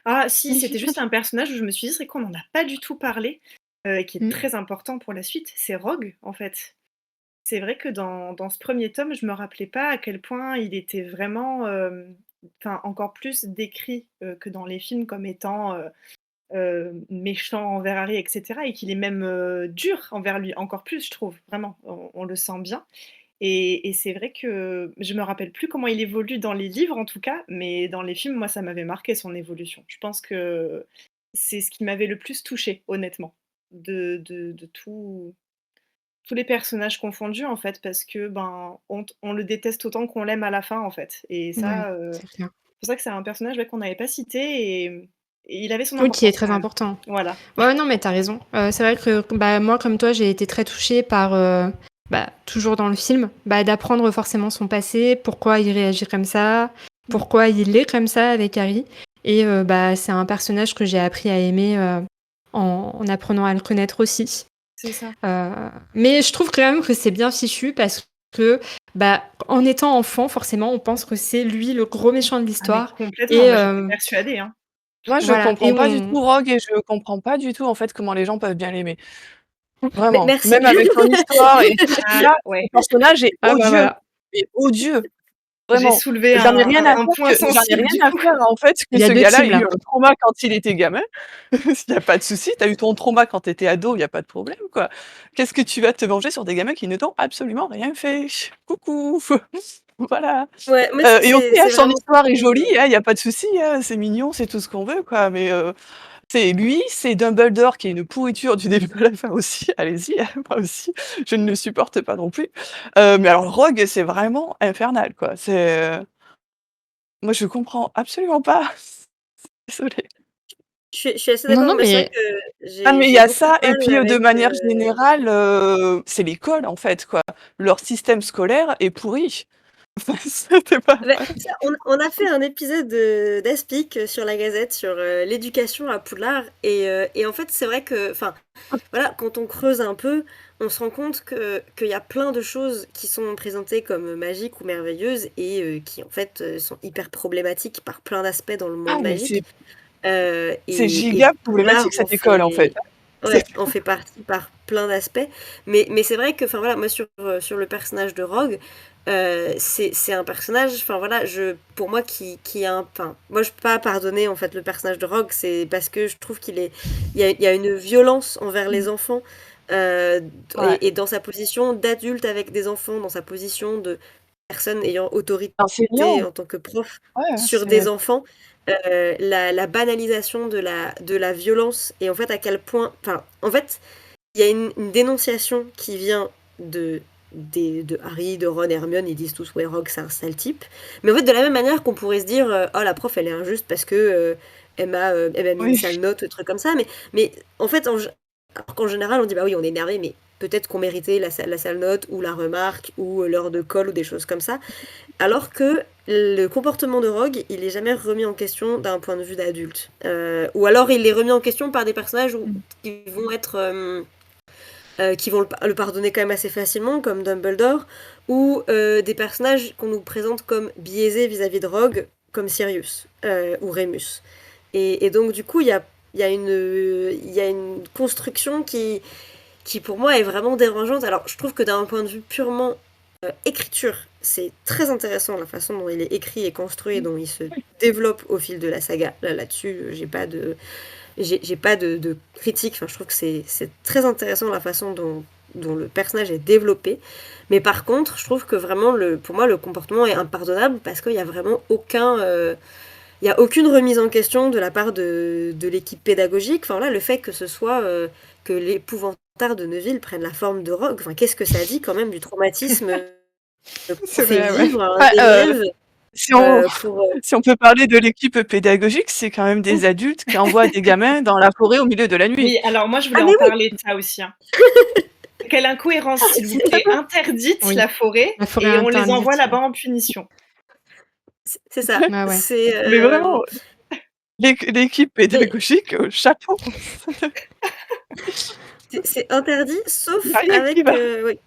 Ah si, c'était juste un personnage où je me suis dit: «C'est vrai qu'on en a pas du tout parlé», et qui est Mmh. très important pour la suite, c'est Rogue, en fait. C'est vrai que dans ce premier tome, je me rappelais pas à quel point il était vraiment, enfin, encore plus décrit, que dans les films comme étant, méchant envers Harry et cetera et qu'il est même, dur envers lui, encore plus, je trouve, vraiment, on le sent bien et c'est vrai que je me rappelle plus comment il évolue dans les livres en tout cas, mais dans les films, moi, ça m'avait marqué son évolution. Je pense que c'est ce qui m'avait le plus touchée, honnêtement, de tous les personnages confondus, en fait, parce que, ben, on le déteste autant qu'on l'aime à la fin, en fait et Ouais, ça, c'est clair. c'est pour ça que c'est un personnage, ouais, qu'on n'avait pas cité et il avait son Oui, qui est importance très quand même. important. Voilà. Ouais, non, mais tu as raison. C'est vrai que, bah, moi, comme toi, j'ai été très touchée par, bah, toujours dans le film, bah, d'apprendre forcément son passé, pourquoi il réagit comme ça, Mmh, pourquoi il est comme ça avec Harry et bah, c'est un personnage que j'ai appris à aimer, en apprenant à le connaître aussi. c'est ça. Heu, mais je trouve quand même que c'est bien fichu parce que, bah, en étant enfant, forcément, on pense que c'est lui le gros méchant de Ah mais l'histoire complètement, et moi j'étais persuadée, hein. Moi, je voilà et comprends pas du on tout Rogue et je comprends pas du tout, en fait, comment les gens peuvent bien l'aimer. Mais Vraiment. merci. Même avec son histoire et tout ce qu'il Ah a, ouais, le personnage est ah bah, odieux, voilà, mais odieux, j'ai vraiment. soulevé un point J'en ai sensible rien du à coup. faire, en fait, que il y a ce 2 gars-là teams ait eu là. un trauma quand il était gamin. Il y a pas de souci, tu as eu ton trauma quand tu étais ado, il y a pas de problème, quoi. Qu'est-ce que tu vas te venger sur des gamins qui ne t'ont absolument rien fait? Coucou! Voilà. Ouais, moi, Et OK, hein, c'est son vraiment histoire est ça. jolie, hein, il y a pas de souci, hein, c'est mignon, c'est tout ce qu'on veut, quoi, mais c'est lui, c'est Dumbledore qui est une pourriture du début à la fin aussi, allez-y, hein, moi aussi, je ne le supporte pas non plus. Mais alors Rogue, c'est vraiment infernal, quoi. Moi je comprends absolument pas. Désolée. Je suis assez Non, d'accord. non, Moi, c'est vrai mais que Ah mais il y j'ai a beaucoup de ça et mal puis, de avec. manière générale, c'est l'école, en fait, quoi. Leur système scolaire est pourri. Enfin, c'était pas Bah, ça, on a fait un épisode d'Aspic sur la Gazette sur l'éducation à Poudlard et en fait c'est vrai que, enfin voilà, quand on creuse un peu, on se rend compte qu'il y a plein de choses qui sont présentées comme magiques ou merveilleuses et qui en fait sont hyper problématiques par plein d'aspects dans le ah monde mais magique. c'est Et giga Poudlard problématique cette école, en fait, hein. C'est on fait partie par plein d'aspects. Mais c'est vrai que, enfin voilà, moi sur le personnage de Rogue, c'est un personnage, enfin voilà, pour moi qui a enfin, moi je peux pas pardonner en fait le personnage de Rogue, c'est parce que je trouve il y a une violence envers Mmh. les enfants. euh, ouais. et dans sa position d'adulte avec des enfants, dans sa position de personne ayant autorité Enseignant, en tant que prof ouais, sur des c'est enfants, la banalisation de la violence et en fait à quel point, enfin en fait il y a une dénonciation qui vient de de Harry, de Ron et Hermione, ils disent tous ouais Rogue c'est un sale type, mais en fait de la même manière qu'on pourrait se dire oh la prof elle est injuste parce que elle m'a mis une oui. sale note ou des trucs comme ça, mais en fait alors qu'en général on dit bah oui on est énervé mais peut-être qu'on méritait la sale note ou la remarque ou l'heure de colle ou des choses comme ça, alors que le comportement de Rogue, il est jamais remis en question d'un point de vue d'adulte. Ou alors il est remis en question par des personnages Mmh. qui vont être, qui vont le pardonner quand même assez facilement, comme Dumbledore, ou des personnages qu'on nous présente comme biaisés vis-à-vis de Rogue, comme Sirius ou Remus. Et donc du coup, il y a une construction qui pour moi est vraiment dérangeante. Alors je trouve que d'un point de vue purement écriture, c'est très intéressant la façon dont il est écrit et construit et dont il se développe au fil de la saga. Là-dessus, j'ai pas de critique. Enfin, je trouve que c'est très intéressant la façon dont le personnage est développé. Mais par contre, je trouve que vraiment, pour moi, le comportement est impardonnable parce qu'il y a vraiment il y a aucune remise en question de la part de l'équipe pédagogique. Enfin là, le fait que ce soit que l'épouvantard de Neville prenne la forme de Rogue, enfin, qu'est-ce que ça dit quand même du traumatisme qu'on C'est fait vrai, ouais. vivre à un Ah, élève si on pour... si on peut parler de l'équipe pédagogique, c'est quand même des adultes qui envoient des gamins dans la forêt au milieu de la nuit. Oui, alors moi, je Ah voulais mais en oui, parler de ça aussi, hein. Quelle incohérence, s'il vous c'est plaît. ça, Interdite Oui, la forêt la forêt et on les envoie interdite, ouais. là-bas en punition. c'est ça. Ouais, ouais. C'est Mais vraiment, l'équipe mais pédagogique, chapeau. c'est interdit, Il y sauf a rien qui avec... va. oui.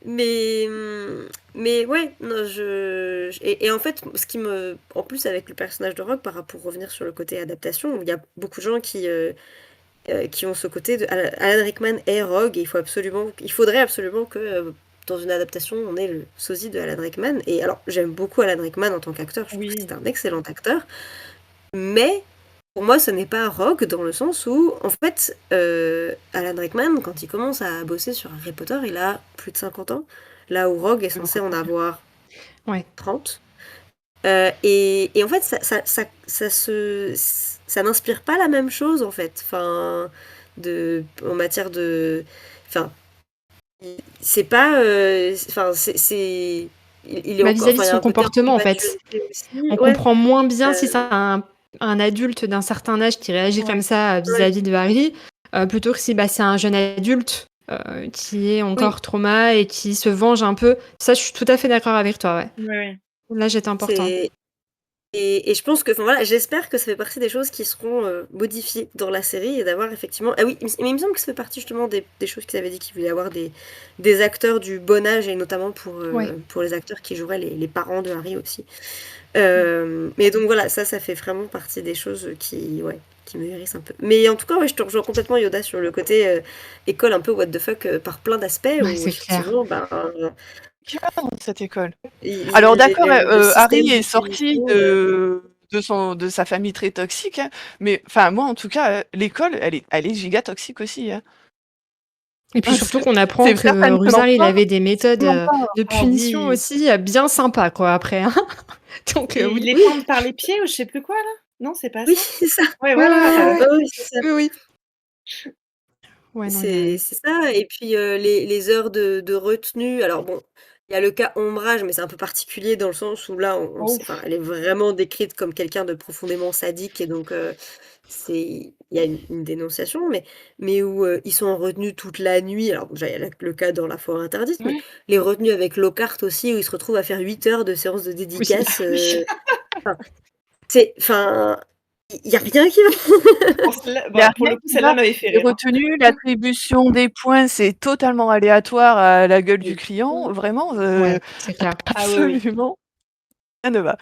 Mais, mais ouais, non, et en fait, ce qui me. En plus, avec le personnage de Rogue, pour revenir sur le côté adaptation, il y a beaucoup de gens qui ont ce côté de. Alan Rickman est Rogue, et il faudrait absolument que dans une adaptation, on ait le sosie de Alan Rickman. Et alors, j'aime beaucoup Alan Rickman en tant qu'acteur, je trouve que Oui. c'est un excellent acteur, mais pour moi, ce n'est pas Rogue dans le sens où, en fait, Alan Rickman, quand il commence à bosser sur Harry Potter, il a plus de 50 ans, là où Rogue est censé en avoir Ouais. 30. Et en fait, ça n'inspire pas la même chose, en fait. Enfin, en matière de... Enfin, c'est pas... Enfin, il est Bah, encore... vis-à-vis Enfin, de il y a son un côté un peu comportement, en fait. maturité aussi. On Ouais. comprend moins bien si c'est Euh, un adulte d'un certain âge qui réagit comme Ouais. ça ouais. vis-à-vis de Harry, plutôt que si c'est un jeune adulte qui est Oui. encore trauma et qui se venge un peu. Ça, je suis tout à fait d'accord avec toi, ouais. Oui. Là, j'étais important. C'est... Et je pense que, enfin voilà, j'espère que ça fait partie des choses qui seront modifiées dans la série et d'avoir effectivement. Ah oui, mais il me semble que ça fait partie justement des choses qu'ils avaient dit qu'il voulait y avoir des acteurs du bon âge et notamment Ouais. pour les acteurs qui joueraient les parents de Harry aussi. Mais donc voilà, ça fait vraiment partie des choses qui me hérissent un peu. Mais en tout cas, ouais, je te rejoins complètement Yoda sur le côté école un peu what the fuck par plein d'aspects Ouais, où c'est clair. effectivement, ben, Qui va dans cette école? il- Alors d'accord, le système Harry est de sorti punition. de sa famille très toxique, hein, mais enfin moi en tout cas, l'école, elle est giga toxique aussi, hein. Et puis surtout qu'on C'est apprend que certaines Rusard, il l'emploi, avait des méthodes l'emploi. de Ah punition oui. aussi bien sympas, quoi, après. Hein. Donc, Et oui. les prendre par les pieds ou je sais plus quoi, là? Non, c'est pas Oui, ça? c'est ça. Ouais, Ouais, ouais, voilà. ouais, ouais. Oui, c'est ça. Oui, oui. Ouais, non, il y a... C'est ça. Et puis les heures de retenue. Alors bon, il y a le cas ombrage, mais c'est un peu particulier dans le sens où là, enfin, Ouf. elle est vraiment décrite comme quelqu'un de profondément sadique et donc il y a une dénonciation, mais où ils sont en retenue toute la nuit. Alors déjà, il y a le cas dans la forêt interdite, mais Ouais. les retenues avec Lockhart aussi, où ils se retrouvent à faire 8 heures de séance de Oui. dédicace. Oui. Enfin, il y a rien qui va. Bon, celle-là, Il y a pour rien le coup, qui celle-là va. m'avait fait Les rire, hein. retenues, l'attribution des points, c'est totalement aléatoire à la gueule du client. Vraiment, Ouais, c'est clair. Ah oui, oui. absolument rien ne va.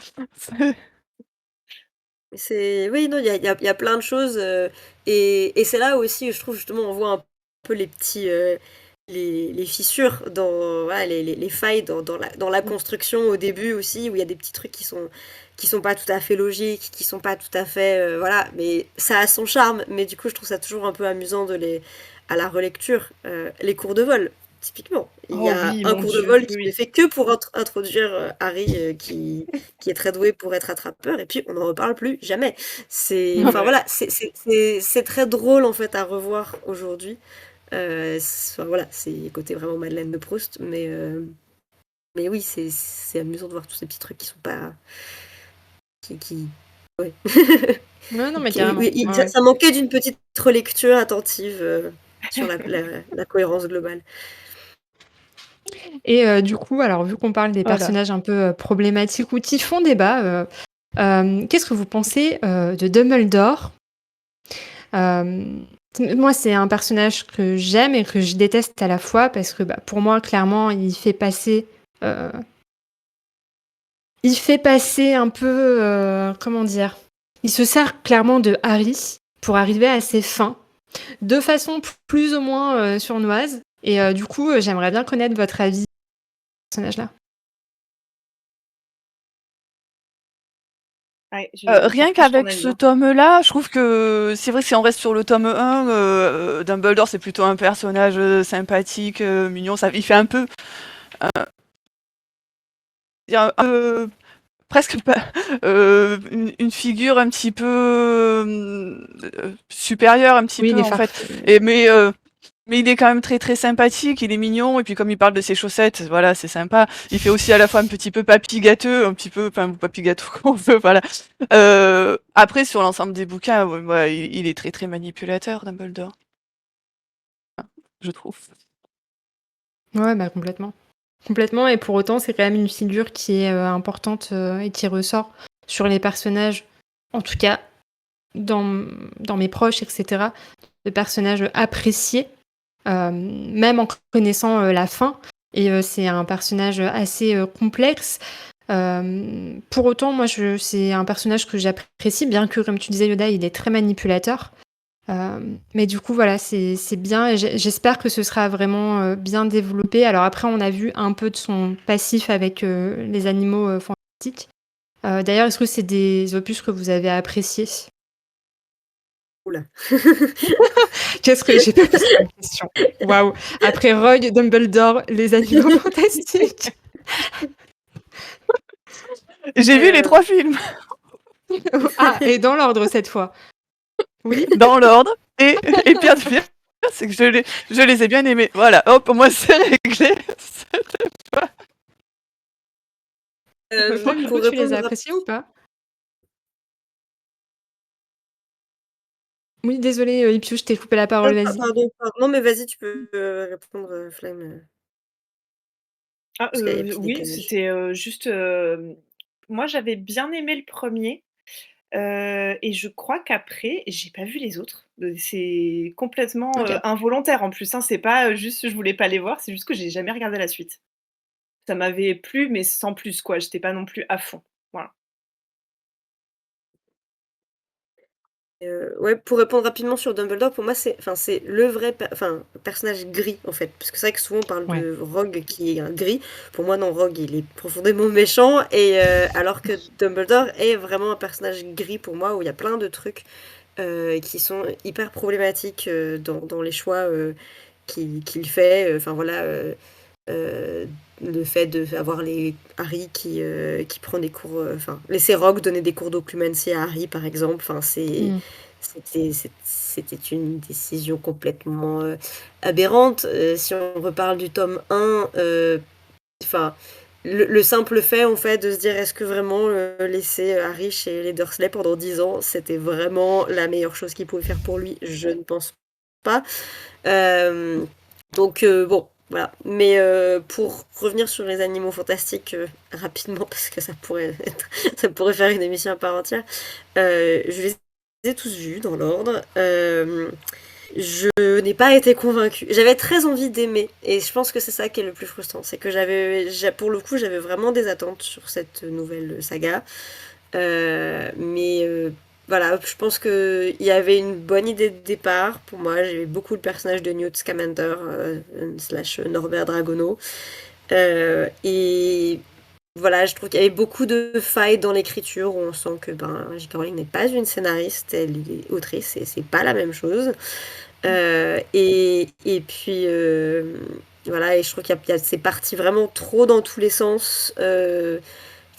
Oui, non, il y a plein de choses, et c'est là aussi, je trouve, justement, on voit un peu les petits, les fissures dans, voilà, les failles dans la construction au début aussi, où il y a des petits trucs qui sont pas tout à fait logiques, qui sont pas tout à fait, voilà, mais ça a son charme. Mais du coup, je trouve ça toujours un peu amusant à la relecture, les cours de vol. Typiquement, il y Oh a oui, un mon cours de Dieu, vol oui, qui n'est oui. fait que pour introduire Harry, qui est très doué pour être attrapeur, et puis on n'en reparle plus jamais. Ah Enfin ouais. voilà, c'est très drôle en fait à revoir aujourd'hui. Enfin, voilà, c'est côté vraiment Madeleine de Proust, mais oui, c'est amusant de voir tous ces petits trucs qui sont pas, qui, ouais. Ouais, non, mais carrément. Oui, Ouais, ça, ouais. ça manquait d'une petite relecture attentive sur la cohérence globale. Et du coup, alors, vu qu'on parle des Voilà. personnages un peu problématiques ou qui font débat, qu'est-ce que vous pensez de Dumbledore? Moi, c'est un personnage que j'aime et que je déteste à la fois parce que pour moi, clairement, euh, il fait passer un peu, comment dire, il se sert clairement de Harry pour arriver à ses fins, de façon plus ou moins sournoise. Et du coup, j'aimerais bien connaître votre avis personnage-là. Ouais, je Rien partage ton qu'avec avis, ce hein. tome-là, je trouve que c'est vrai que si on reste sur le tome 1, Dumbledore, c'est plutôt un personnage sympathique, mignon. Il fait un peu, presque pas, une figure un petit peu supérieure, un petit Oui, il peu est en fait. farfelu. Mais il est quand même très très sympathique, il est mignon, et puis comme il parle de ses chaussettes, voilà, c'est sympa. Il fait aussi à la fois un petit peu papy gâteux, un petit peu, enfin papy gâteau qu'on veut, voilà. Après, sur l'ensemble des bouquins, ouais, il est très très manipulateur, Dumbledore, je trouve. Ouais, bah, complètement. Complètement, et pour autant, c'est quand même une figure qui est importante et qui ressort sur les personnages, en tout cas dans mes proches, etc. De personnages appréciés, même en connaissant la fin. Et c'est un personnage assez complexe. Pour autant, moi, c'est un personnage que j'apprécie, bien que, comme tu disais, Yoda, il est très manipulateur. Mais du coup, voilà, c'est bien, et j'espère que ce sera vraiment bien développé. Alors après, on a vu un peu de son passif avec les animaux fantastiques. D'ailleurs, est-ce que c'est des opus que vous avez appréciés? Oula. Qu'est-ce que j'ai pas posé la question? Waouh! Après Rogue, Dumbledore, les animaux fantastiques. J'ai vu les Euh, 3 films Ah, et dans l'ordre cette fois. Oui? dans l'ordre, et pire de pire, c'est que je les ai bien aimés. Voilà, hop, au moins c'est réglé. Toi, du coup, pour tu les répondre as appréciés ou pas? Oui, désolée, Ipiou, je t'ai coupé la parole, vas-y. pardon. Non, mais vas-y, tu peux répondre, Flame, Ah, parce qu'il y a des petits oui, décalages. c'était, juste, moi j'avais bien aimé le premier, et je crois qu'après, j'ai pas vu les autres. C'est complètement, OK. involontaire en plus, hein. C'est pas, juste je voulais pas les voir, c'est juste que j'ai jamais regardé la suite. Ça m'avait plu, mais sans plus quoi, j'étais pas non plus à fond. Voilà. Ouais, pour répondre rapidement sur Dumbledore, pour moi, c'est le vrai personnage gris, en fait. Parce que c'est vrai que souvent on parle Ouais. de Rogue qui est un gris. Pour moi, non, Rogue, il est profondément méchant. Alors que Dumbledore est vraiment un personnage gris pour moi, où il y a plein de trucs qui sont hyper problématiques dans les choix qu'il fait. Enfin voilà, euh, le fait d'avoir les Harry qui prend des cours, laisser Rogue donner des cours d'occlumency à Harry, par exemple. Mmh. C'était une décision complètement aberrante. Si on reparle du tome 1, enfin, le simple fait, en fait, de se dire est-ce que vraiment laisser Harry chez les Dursley pendant 10 ans, c'était vraiment la meilleure chose qu'il pouvait faire pour lui? Je ne pense pas. Euh, bon, voilà. Mais pour revenir sur les animaux fantastiques rapidement, parce que ça pourrait faire une émission à part entière, je les ai tous vus dans l'ordre. Je n'ai pas été convaincue. J'avais très envie d'aimer, et je pense que c'est ça qui est le plus frustrant, c'est que pour le coup, j'avais vraiment des attentes sur cette nouvelle saga. Mais voilà, je pense qu'il y avait une bonne idée de départ. Pour moi, j'aimais beaucoup le personnage de Newt Scamander slash Norbert Dragono. Et voilà, je trouve qu'il y avait beaucoup de failles dans l'écriture, où on sent que J.K. Rowling n'est pas une scénariste, elle est autrice, et c'est pas la même chose. Et puis voilà, et je trouve c'est parti vraiment trop dans tous les sens. Je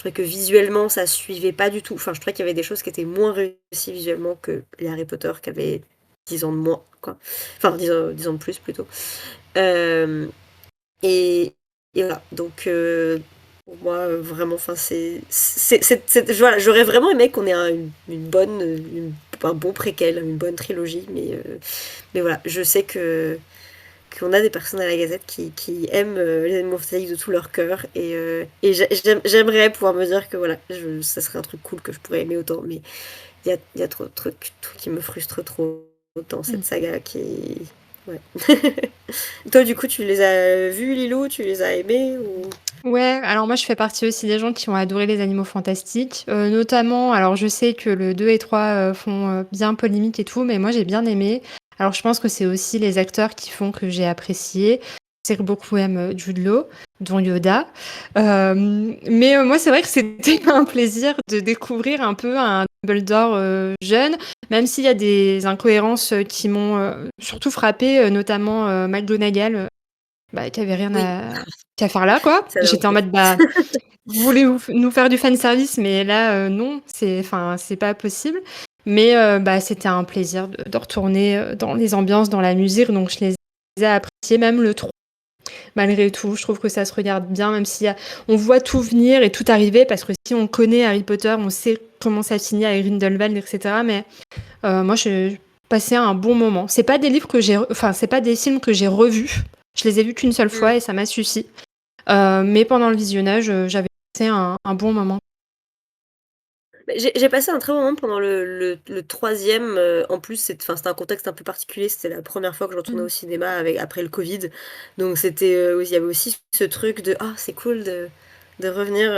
trouvais que visuellement ça suivait pas du tout. Enfin, je trouvais qu'il y avait des choses qui étaient moins réussies visuellement que les Harry Potter qui avaient 10 ans de moins, quoi. Enfin, 10 ans de plus plutôt. Euh, et, et voilà, donc pour moi, vraiment, enfin, voilà, j'aurais vraiment aimé qu'on ait un bon préquel, une bonne trilogie, mais voilà, je sais qu'on a des personnes à la Gazette qui aiment les animaux fantastiques de tout leur cœur, et j'aimerais pouvoir me dire que voilà, ça serait un truc cool que je pourrais aimer autant, mais il y a trop de trucs qui me frustrent trop dans Mmh. cette saga qui... Ouais. Toi, du coup, tu les as vus, Lilo? Tu les as aimés ou... Ouais, alors moi je fais partie aussi des gens qui ont adoré les animaux fantastiques, notamment, alors je sais que le 2 et 3 font bien polémique et tout, mais moi j'ai bien aimé. Alors je pense que c'est aussi les acteurs qui font que j'ai apprécié. Français beaucoup aiment Jude Law, dont Yoda. Mais moi, c'est vrai que c'était un plaisir de découvrir un peu un Dumbledore jeune, même s'il y a des incohérences qui m'ont surtout frappé, notamment McGonagall, qui avait rien Oui, qu'à faire là, quoi. ça J'étais en ok. mode, vous voulez nous faire du fan service, mais là, non, c'est pas possible. Mais c'était un plaisir de retourner dans les ambiances, dans la musique, donc je les ai appréciés, même le 3. Malgré tout, je trouve que ça se regarde bien, même si on voit tout venir et tout arriver, parce que si on connaît Harry Potter, on sait comment ça finit avec Grindelwald, etc. Mais moi, j'ai passé un bon moment. C'est pas des livres que c'est pas des films que j'ai revus. Je les ai vus qu'une seule fois et ça m'a suffi. Mais pendant le visionnage, j'avais passé un bon moment. J'ai passé un très bon moment pendant le troisième. En plus, c'était un contexte un peu particulier. C'était la première fois que je retournais au cinéma après le Covid. Donc, il y avait aussi ce truc de ah, c'est cool de revenir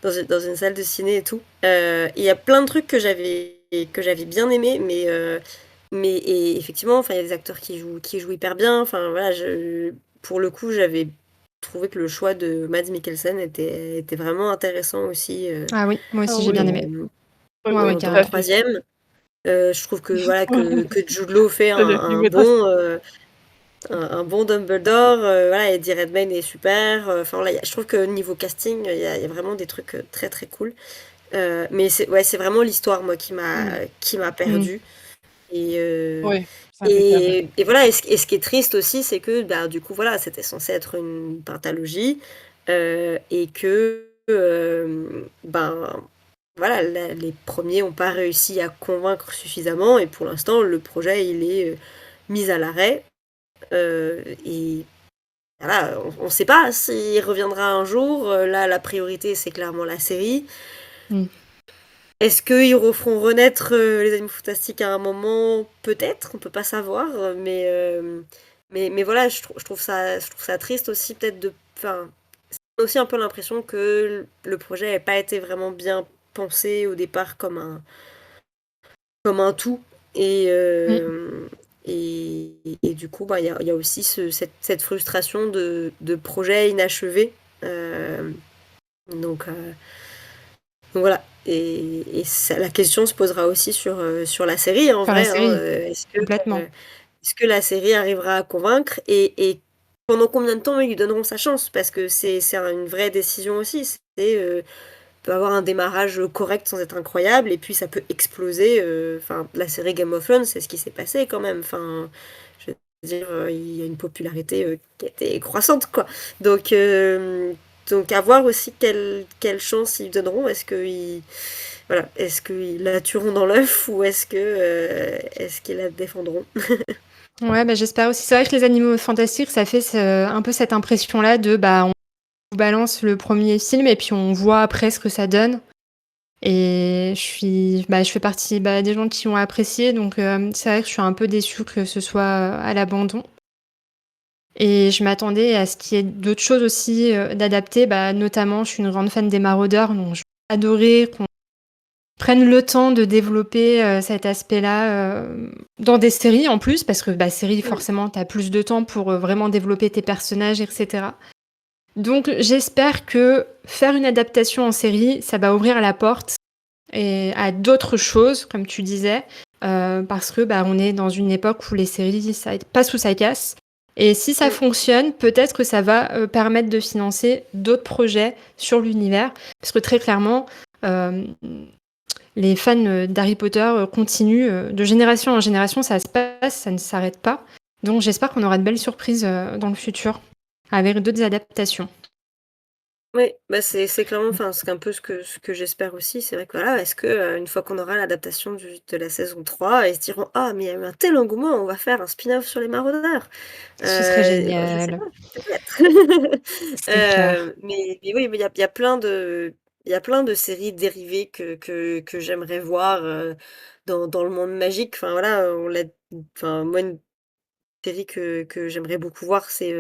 dans une salle de ciné et tout. Il y a plein de trucs que j'avais bien aimé, et effectivement, il y a des acteurs qui jouent hyper bien. Enfin, voilà, pour le coup, j'avais trouvé que le choix de Mads Mikkelsen était vraiment intéressant aussi. Ah oui, moi Ah aussi, j'ai bien oui. aimé. Ouais, Ouais, ouais, ouais, tout Dans le à carrément. fait. troisième. Je trouve que voilà que Jude Law fait Ça devient un limite assez- bon Dumbledore. Voilà, Eddie Redmayne est super. Enfin voilà, je trouve que niveau casting, il y a vraiment des trucs très très cool. Mais c'est vraiment l'histoire moi qui m'a Mm. perdue. Et, euh, Ouais, c'est impeccable. et voilà, et ce qui est triste aussi, c'est que du coup, voilà, c'était censé être une pentalogie, et que, voilà, les premiers n'ont pas réussi à convaincre suffisamment, et pour l'instant, le projet, il est mis à l'arrêt, et voilà, on ne sait pas s'il reviendra un jour. Là, la priorité, c'est clairement la série. Mm. Est-ce qu'ils referont renaître les Animaux Fantastiques à un moment? Peut-être, on peut pas savoir, mais voilà, je trouve ça triste aussi, peut-être enfin, j'ai aussi un peu l'impression que le projet n'avait pas été vraiment bien pensé au départ comme un tout, et, Mm. euh, et du coup, il y a aussi cette frustration de projet inachevé. Euh, donc, euh, Donc voilà. Et la question se posera aussi sur la série, en Faire la vrai. Hein. série, complètement. Est-ce que la série arrivera à convaincre, et pendant combien de temps ils lui donneront sa chance? Parce que c'est une vraie décision aussi. Peut avoir un démarrage correct sans être incroyable, et puis ça peut exploser. Enfin, la série Game of Thrones, c'est ce qui s'est passé quand même. Enfin, je veux dire, il y a une popularité qui a été croissante, quoi. Donc, euh, donc, à voir aussi quelle chance ils donneront. Est-ce qu'ils la tueront dans l'œuf, ou est-ce qu'ils la défendront? Ouais, j'espère aussi. C'est vrai que les animaux fantastiques, ça fait un peu cette impression-là de on vous balance le premier film et puis on voit après ce que ça donne. Et je fais partie des gens qui ont apprécié, donc c'est vrai que je suis un peu déçue que ce soit à l'abandon. Et je m'attendais à ce qu'il y ait d'autres choses aussi d'adapter. Notamment, je suis une grande fan des Maraudeurs, donc j'ai adoré qu'on prenne le temps de développer cet aspect-là dans des séries en plus, parce que série, forcément, tu as plus de temps pour vraiment développer tes personnages, etc. Donc j'espère que faire une adaptation en série, ça va ouvrir la porte à d'autres choses, comme tu disais, parce que on est dans une époque où les séries, ça passe ou ça casse. Et si ça fonctionne, peut-être que ça va permettre de financer d'autres projets sur l'univers, parce que très clairement, les fans d'Harry Potter continuent de génération en génération, ça se passe, ça ne s'arrête pas. Donc j'espère qu'on aura de belles surprises dans le futur avec d'autres adaptations. Oui, c'est clairement, enfin, c'est un peu ce que j'espère aussi. C'est vrai que voilà, est-ce que une fois qu'on aura l'adaptation de la saison 3, ils se diront ah, mais il y a eu un tel engouement, on va faire un spin-off sur les Maraudeurs. Ce serait Je sais génial, pas, peut-être. c'est clair. Mais oui, mais il y a plein de séries dérivées que j'aimerais voir dans le monde magique. Enfin voilà, enfin moi, série que j'aimerais beaucoup voir, c'est,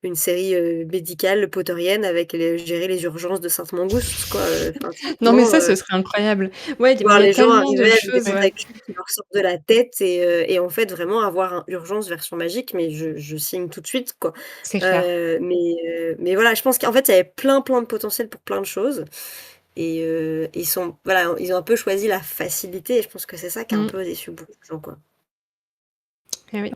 une série, médicale potterienne avec gérer les urgences de Sainte-Mangouste, quoi, enfin, Non, mais typiquement, ça, ce serait incroyable. Ouais, il voir y a les gens tellement de arriver avec des choses, têtes ouais. d'accueil qui leur sortent de la tête et en fait, vraiment avoir un Urgence version magique, mais je signe tout de suite, quoi. C'est clair. Mais voilà, je pense qu'en fait, il y avait plein de potentiel pour plein de choses et ils sont voilà, ils ont un peu choisi la facilité et je pense que c'est ça qui a un Mmh. peu déçu beaucoup de gens, quoi. Eh oui.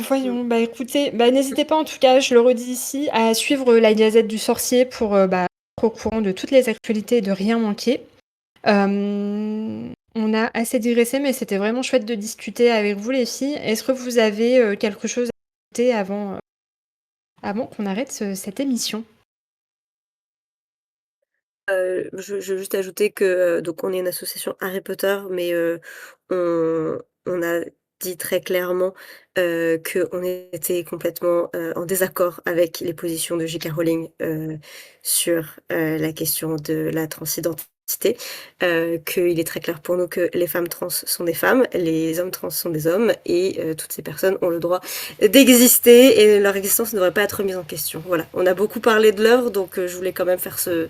Voyons, bah, écoutez, bah, n'hésitez pas en tout cas, je le redis ici, à suivre la Gazette du Sorcier pour, bah, être au courant de toutes les actualités et de rien manquer. On a assez digressé, mais c'était vraiment chouette de discuter avec vous les filles. Est-ce que vous avez, quelque chose à ajouter avant qu'on arrête cette émission? Je veux juste ajouter que, donc on est une association Harry Potter, mais on a dit très clairement, qu'on était complètement, en désaccord avec les positions de J.K. Rowling, sur, la question de la transidentité. Qu'il est très clair pour nous que les femmes trans sont des femmes, les hommes trans sont des hommes et toutes ces personnes ont le droit d'exister et leur existence ne devrait pas être remise en question. Voilà, on a beaucoup parlé de l'œuvre, donc je voulais quand même faire ce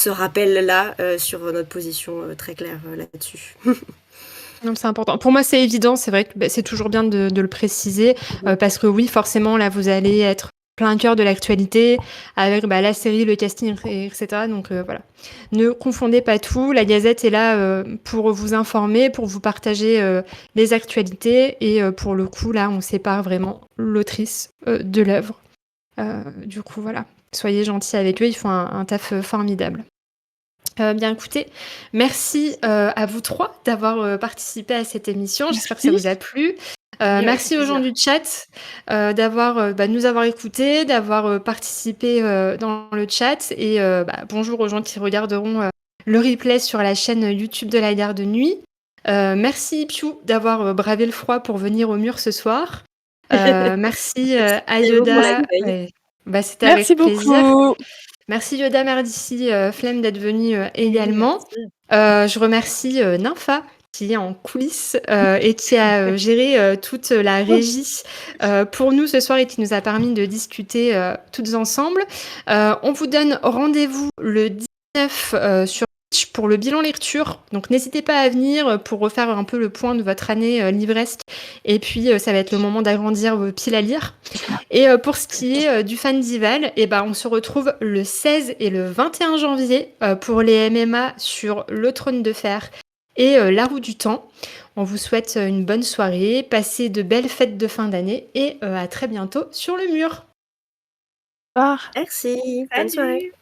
rappel-là sur notre position très claire là-dessus. Non, c'est important. Pour moi, c'est évident. C'est vrai que bah, c'est toujours bien de le préciser parce que oui, forcément, là, vous allez être plein cœur de l'actualité avec bah, la série, le casting, etc. Donc voilà. Ne confondez pas tout. La Gazette est là pour vous informer, pour vous partager les actualités et pour le coup, là, on sépare vraiment l'autrice de l'œuvre. Du coup, voilà. Soyez gentils avec eux. Ils font un taf formidable. Bien écoutez, merci à vous trois d'avoir participé à cette émission. J'espère que ça vous a plu. Oui, avec Merci aux gens plaisir. du chat d'avoir bah, de nous avoir écoutés, d'avoir participé dans le chat. Et bah, bonjour aux gens qui regarderont le replay sur la chaîne YouTube de la Gare de Nuit. Merci Piu d'avoir bravé le froid pour venir au mur ce soir. Merci à Merci pour Yoda. l'accueil. Ouais. Bah, c'était Merci avec plaisir. beaucoup. Merci Yoda Merdici, Flemme d'être venue Oui, également. merci. Je remercie Nympha qui est en coulisses et qui a géré toute la régie pour nous ce soir et qui nous a permis de discuter toutes ensemble. On vous donne rendez-vous le 19 sur Twitch pour le bilan lecture. Donc n'hésitez pas à venir pour refaire un peu le point de votre année livresque. Et puis ça va être le moment d'agrandir vos piles à lire. Et pour ce qui est du Fandival, eh ben, on se retrouve le 16 et le 21 janvier pour les MMA sur Le Trône de Fer et La Roue du Temps. On vous souhaite une bonne soirée, passez de belles fêtes de fin d'année et à très bientôt sur le mur. Au revoir. Merci, bonne soirée. Salut!